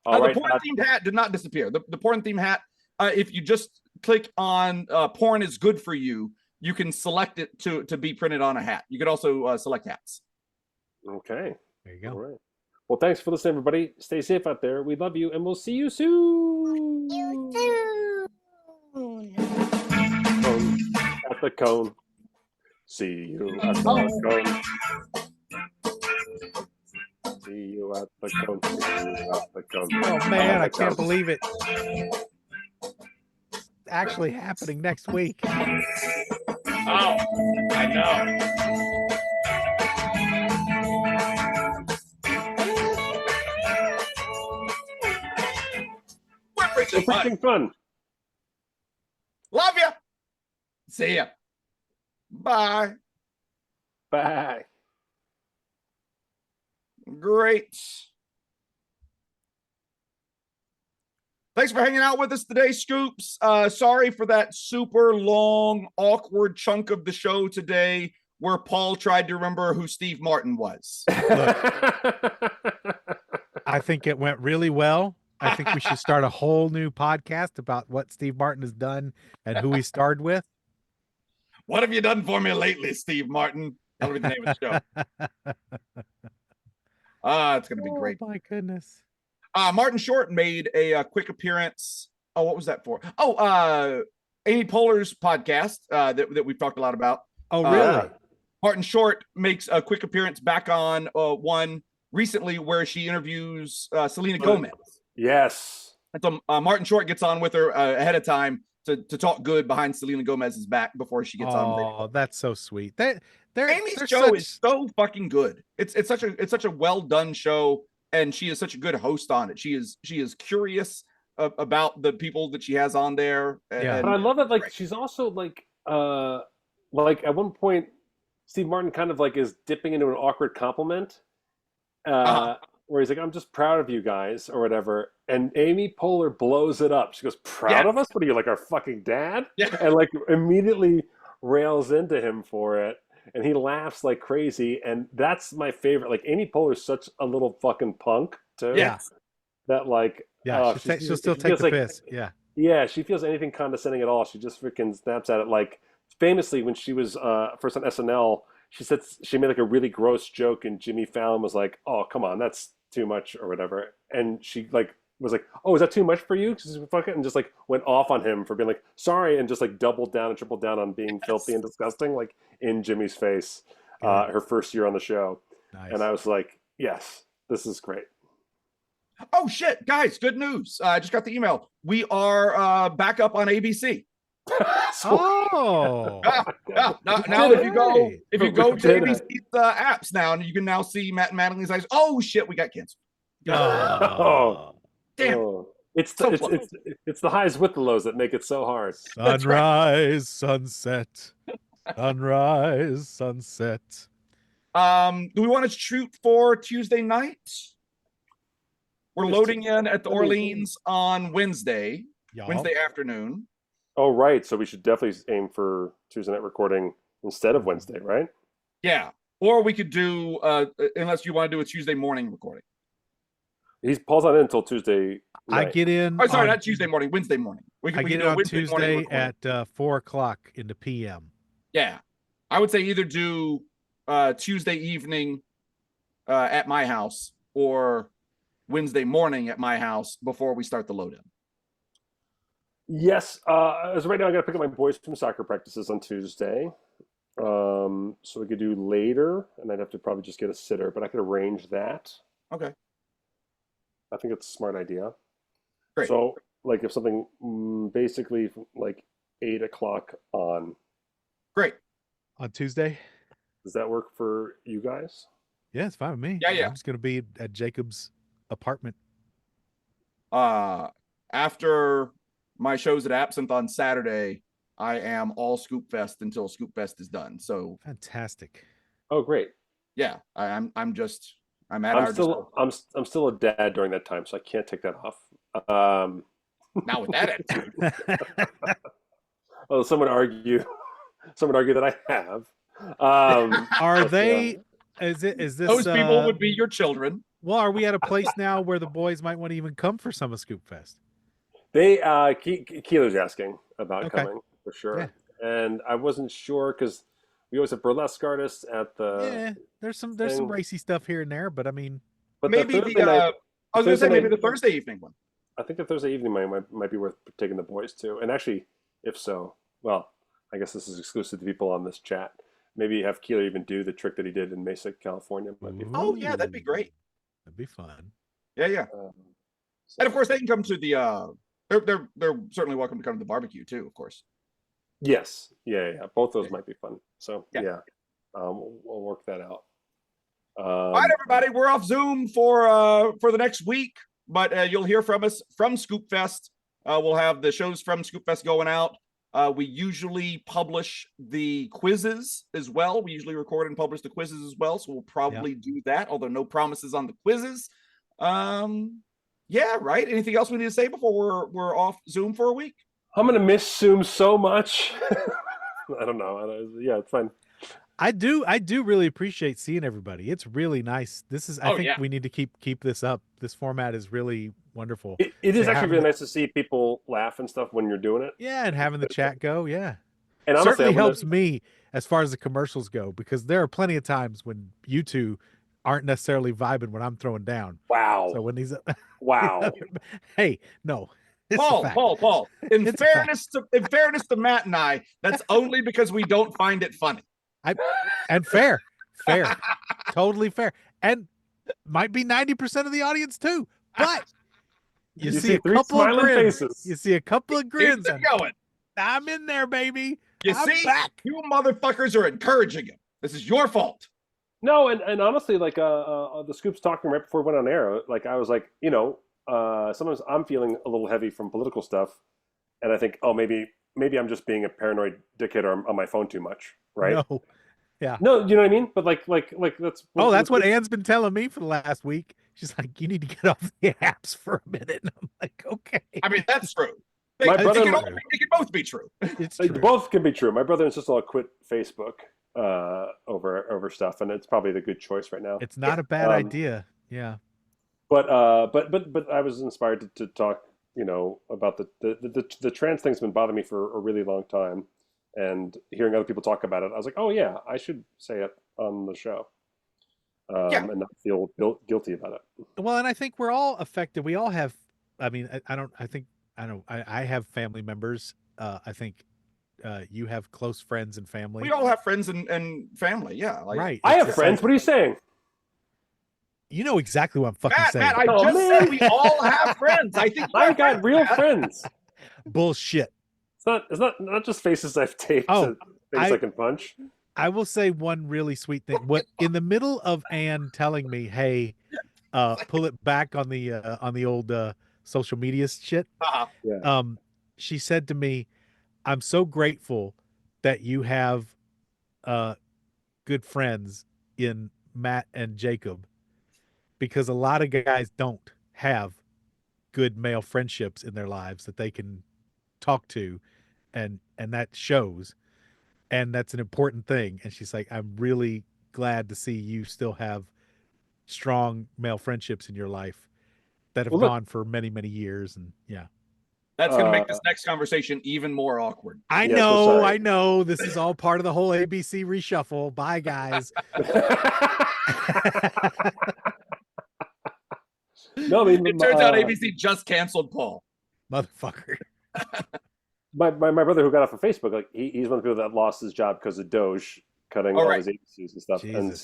The porn themed hat did not disappear. The porn themed hat. If you just click on porn is good for you, you can select it to be printed on a hat. You could also select hats. Okay. There you go. All right. Well, thanks for listening, everybody. Stay safe out there. We love you, and we'll see you soon. At the cone. See you at the cone. See you at the cone. See you at the cone. Oh man, I can't believe it. It's actually happening next week. Oh, I know. We're freaking fun. Love you. See ya. Bye. Bye. Great. Thanks for hanging out with us today, Scoops. Sorry for that super long, awkward chunk of the show today where Paul tried to remember who Steve Martin was. Look, I think it went really well. I think we should start a whole new podcast about what Steve Martin has done and who he starred with. What have you done for me lately, Steve Martin? That'll be the name of the show. It's going to be great. Oh, my goodness. Martin Short made a quick appearance. Oh, what was that for? Amy Poehler's podcast that we've talked a lot about. Oh, really? Martin Short makes a quick appearance back on one recently where she interviews Selena Gomez. Yes. And so Martin Short gets on with her ahead of time to talk good behind Selena Gomez's back before she gets on there. Oh, that's so sweet. Amy's show is so fucking good. It's such a well done show, and she is such a good host on it. She is curious about the people that she has on there. But I love it. Like she's also like at one point, Steve Martin kind of like is dipping into an awkward compliment. Where he's like, I'm just proud of you guys or whatever. And Amy Poehler blows it up. She goes, proud of us? What are you, like our fucking dad? Yeah. And like immediately rails into him for it. And he laughs like crazy. And that's my favorite. Like Amy Poehler's such a little fucking punk too. Yeah. That like, she'll still take the piss. Yeah. Yeah. She feels anything condescending at all. She just freaking snaps at it. Like famously when she was first on SNL, she said she made like a really gross joke and Jimmy Fallon was like, oh, come on, that's too much or whatever. And she like was like, oh, is that too much for you? And just like went off on him for being like, sorry. And just like doubled down and tripled down on being filthy and disgusting, like in Jimmy's face, her first year on the show. Nice. And I was like, yes, this is great. Oh shit, guys, good news. I just got the email. We are back up on ABC. Now if you go to ABC's apps now, and you can now see Matt and Madeline's eyes. Oh shit, we got canceled. Damn. It's the highs with the lows that make it so hard. Sunrise, sunset, sunrise, sunset. Do we want to shoot for Tuesday night? We're loading in at the Orleans on Wednesday Y'all. afternoon. Oh, right. So we should definitely aim for Tuesday night recording instead of Wednesday, right? Yeah. Or we could do, unless you want to do a Tuesday morning recording. Paul's not in until Tuesday night. I get in. Oh, sorry, not Tuesday morning, Wednesday morning. We I could get do in a on Wednesday morning Tuesday recording. at 4 o'clock in the PM. Yeah. I would say either do Tuesday evening at my house or Wednesday morning at my house before we start the load in. Yes. As right now, I got to pick up my boys from soccer practices on Tuesday. So we could do later, and I'd have to probably just get a sitter, but I could arrange that. Okay. I think it's a smart idea. Great. So, like, if something basically like 8 o'clock on. Great. On Tuesday? Does that work for you guys? Yeah, it's fine with me. Yeah. I'm just going to be at Jacob's apartment. After my shows at Absinthe on Saturday, I am all Scoopfest until Scoopfest is done. So fantastic. Oh, great. Yeah, I'm still a dad during that time, so I can't take that off. Not with that attitude. Well, someone argue that I have. Are they? Is this? Those people would be your children. Well, are we at a place now where the boys might want to even come for some of Scoopfest? They Keeler's asking about coming for sure, and I wasn't sure because we always have burlesque artists at the. Yeah, there's some racy stuff here and there, but I mean, but maybe I was going to say maybe the Thursday evening one. I think the Thursday evening might be worth taking the boys to, and actually, if so, well, I guess this is exclusive to people on this chat. Maybe have Keeler even do the trick that he did in Mesa, California. Might be fun. Oh yeah, that'd be great. That'd be fun. Yeah. And of course, they can come to the. They're certainly welcome to come to the barbecue too. Of course. Yes. Yeah. Both those might be fun. So yeah, we'll work that out. All right, everybody, we're off Zoom for the next week, but you'll hear from us from Scoopfest. We'll have the shows from Scoopfest going out. We usually publish the quizzes as well. We usually record and publish the quizzes as well, so we'll probably do that, although no promises on the quizzes. Yeah, right. Anything else we need to say before we're off Zoom for a week? I'm gonna miss Zoom so much. I don't know. Yeah, it's fine. I do really appreciate seeing everybody. It's really nice. I think we need to keep this up. This format is really wonderful. It is actually really nice to see people laugh and stuff when you're doing it. Yeah, and having the chat go. Yeah, and honestly, certainly helps me as far as the commercials go, because there are plenty of times when you two aren't necessarily vibing when I'm throwing down. Wow. So when these wow. Hey, no. Paul. In fairness to Matt and I, that's only because we don't find it funny. And fair, totally fair, and might be 90% of the audience too. But you see a couple of grins. Faces. You see a couple of grins. Going. I'm in there, baby. I'm back. You motherfuckers are encouraging him. This is your fault. No, and honestly, like the Scoops talking right before we went on air, like I was like, sometimes I'm feeling a little heavy from political stuff, and I think, oh, maybe I'm just being a paranoid dickhead or I'm on my phone too much, right? No, yeah, no, you know what I mean. But like that's that's what Anne's been telling me for the last week. She's like, you need to get off the apps for a minute, and I'm like, okay. I mean, that's true. It can both be true. It's true. Both can be true. My brother and sister-in-law quit Facebook over stuff, and it's probably the good choice right now. It's not a bad idea. Yeah. But I was inspired to talk, about the trans thing's been bothering me for a really long time, and hearing other people talk about it, I was like, oh yeah, I should say it on the show, and not feel guilty about it. Well, and I think we're all affected. We all have. I mean, I have family members. I think you have close friends and family. We all have friends and family. Yeah, right. I have friends. What are you saying? You know exactly what I'm fucking saying. Matt, I just said we all have friends. I think I've got real friends. Bullshit. It's not just faces I've taped to things I can punch. I will say one really sweet thing. What in the middle of Anne telling me, "Hey, pull it back on the old social media shit." She said to me, "I'm so grateful that you have good friends in Matt and Jacob, because a lot of guys don't have good male friendships in their lives that they can talk to, and that shows, and that's an important thing. And she's like, I'm really glad to see you still have strong male friendships in your life that have gone for many, many years. And yeah, that's going to make this next conversation even more awkward. I know. This is all part of the whole ABC reshuffle. Bye, guys. No, I mean, it turns out ABC just canceled Paul. Motherfucker. My brother who got off of Facebook, like he's one of the people that lost his job because of Doge cutting all his agencies and stuff. Jesus.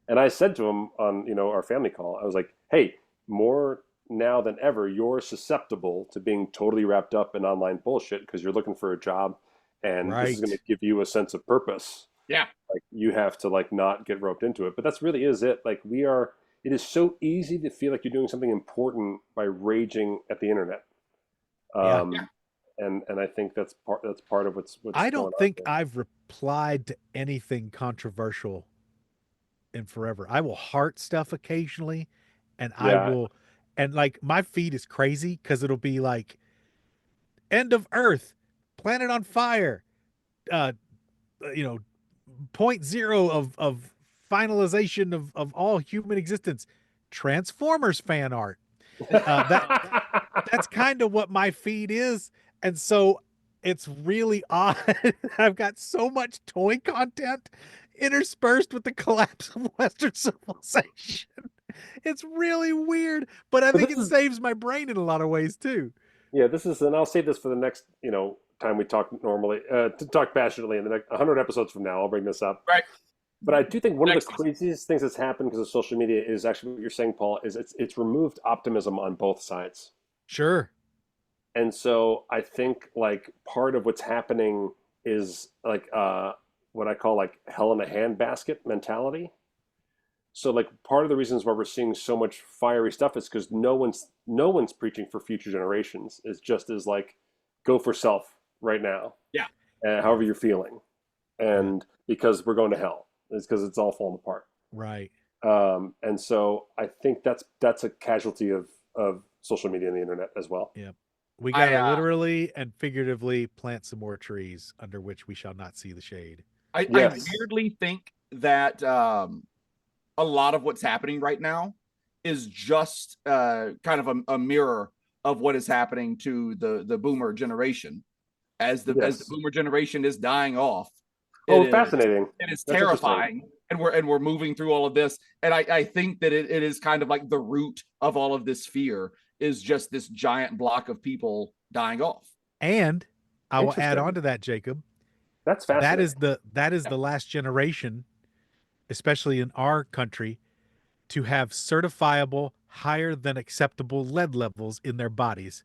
And I said to him on our family call, I was like, hey, more now than ever, you're susceptible to being totally wrapped up in online bullshit because you're looking for a job, and this is going to give you a sense of purpose. Yeah, like you have to like not get roped into it. But that's really is it. Like it is so easy to feel like you're doing something important by raging at the internet. And I think that's part of what's I don't think I've replied to anything controversial in forever. I will heart stuff occasionally, and I will, and like my feed is crazy because it'll be like end of Earth, planet on fire, point zero of finalization of all human existence, Transformers fan art. That's kind of what my feed is. And so it's really odd. I've got so much toy content interspersed with the collapse of Western civilization. It's really weird, but I think it saves my brain in a lot of ways too. Yeah, and I'll save this for the next, time we talk normally, to talk passionately in the next 100 episodes from now. I'll bring this up. Right. But I do think one of the craziest things that's happened because of social media is actually what you're saying, Paul, is it's removed optimism on both sides. Sure. And so I think like part of what's happening is like what I call like hell in a handbasket mentality. So like part of the reasons why we're seeing so much fiery stuff is because no one's preaching for future generations. It's just as like go for self right now. Yeah. However you're feeling, and because we're going to hell, it's because it's all falling apart. Right. And so I think that's a casualty of social media and the internet as well. Yeah. We gotta literally and figuratively plant some more trees under which we shall not see the shade. I weirdly think that a lot of what's happening right now is just kind of a mirror of what is happening to the boomer generation. As the boomer generation is dying off. Fascinating. It is terrifying. And we're moving through all of this. And I think that it is kind of like the root of all of this fear is just this giant block of people dying off. And I will add on to that, Jacob. That's fascinating. That is the last generation, especially in our country, to have certifiable higher than acceptable lead levels in their bodies.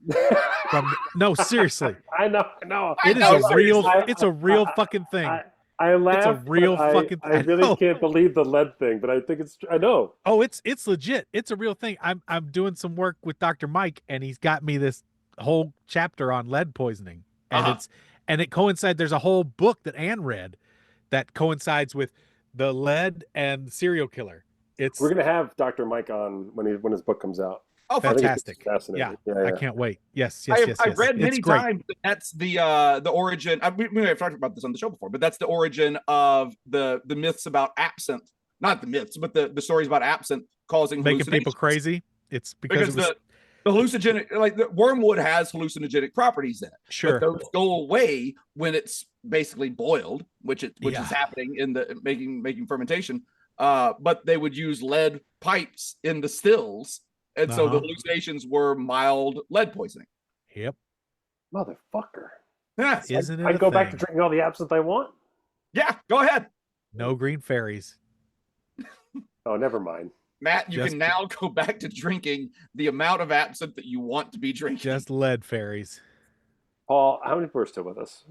No, seriously. I know. It's a real fucking thing. I laugh. It's a real fucking thing. I really can't believe the lead thing, but I think I know. Oh, it's legit. It's a real thing. I'm doing some work with Dr. Mike, and he's got me this whole chapter on lead poisoning. And it coincides. There's a whole book that Anne read that coincides with the lead and serial killer. We're gonna have Dr. Mike on when his book comes out. Oh, fantastic! Fascinating. Yeah, I can't wait. Yes. I've read many times that that's the origin. We have talked about this on the show before, but that's the origin of the myths about absinthe. Not the myths, but the stories about absinthe causing making people crazy. It's because the hallucinogenic, like the wormwood has hallucinogenic properties in it. Sure, but those go away when it's basically boiled, which is happening in the making fermentation. But they would use lead pipes in the stills. And so the hallucinations were mild lead poisoning. Yep. Motherfucker. Yeah. Isn't it? I go back to drinking all the absinthe I want. Yeah, go ahead. No green fairies. Oh, never mind. Matt, you can now go back to drinking the amount of absinthe that you want to be drinking. Just lead fairies. Paul, how many people are still with us?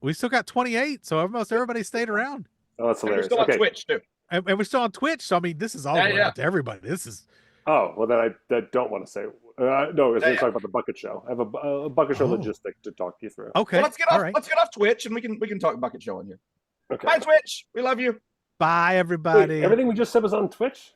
We still got 28, so almost everybody stayed around. Oh, that's hilarious. And we're still on Twitch too. And we're still on Twitch, so I mean, this is all going out to everybody. This is. Oh well, then I don't want to say. No, we're going to talk about the bucket show. I have a bucket show logistic to talk you through. Okay, well, let's get off Twitch, and we can talk bucket show on here. Okay. Bye, Twitch. We love you. Bye, everybody. Wait, everything we just said was on Twitch.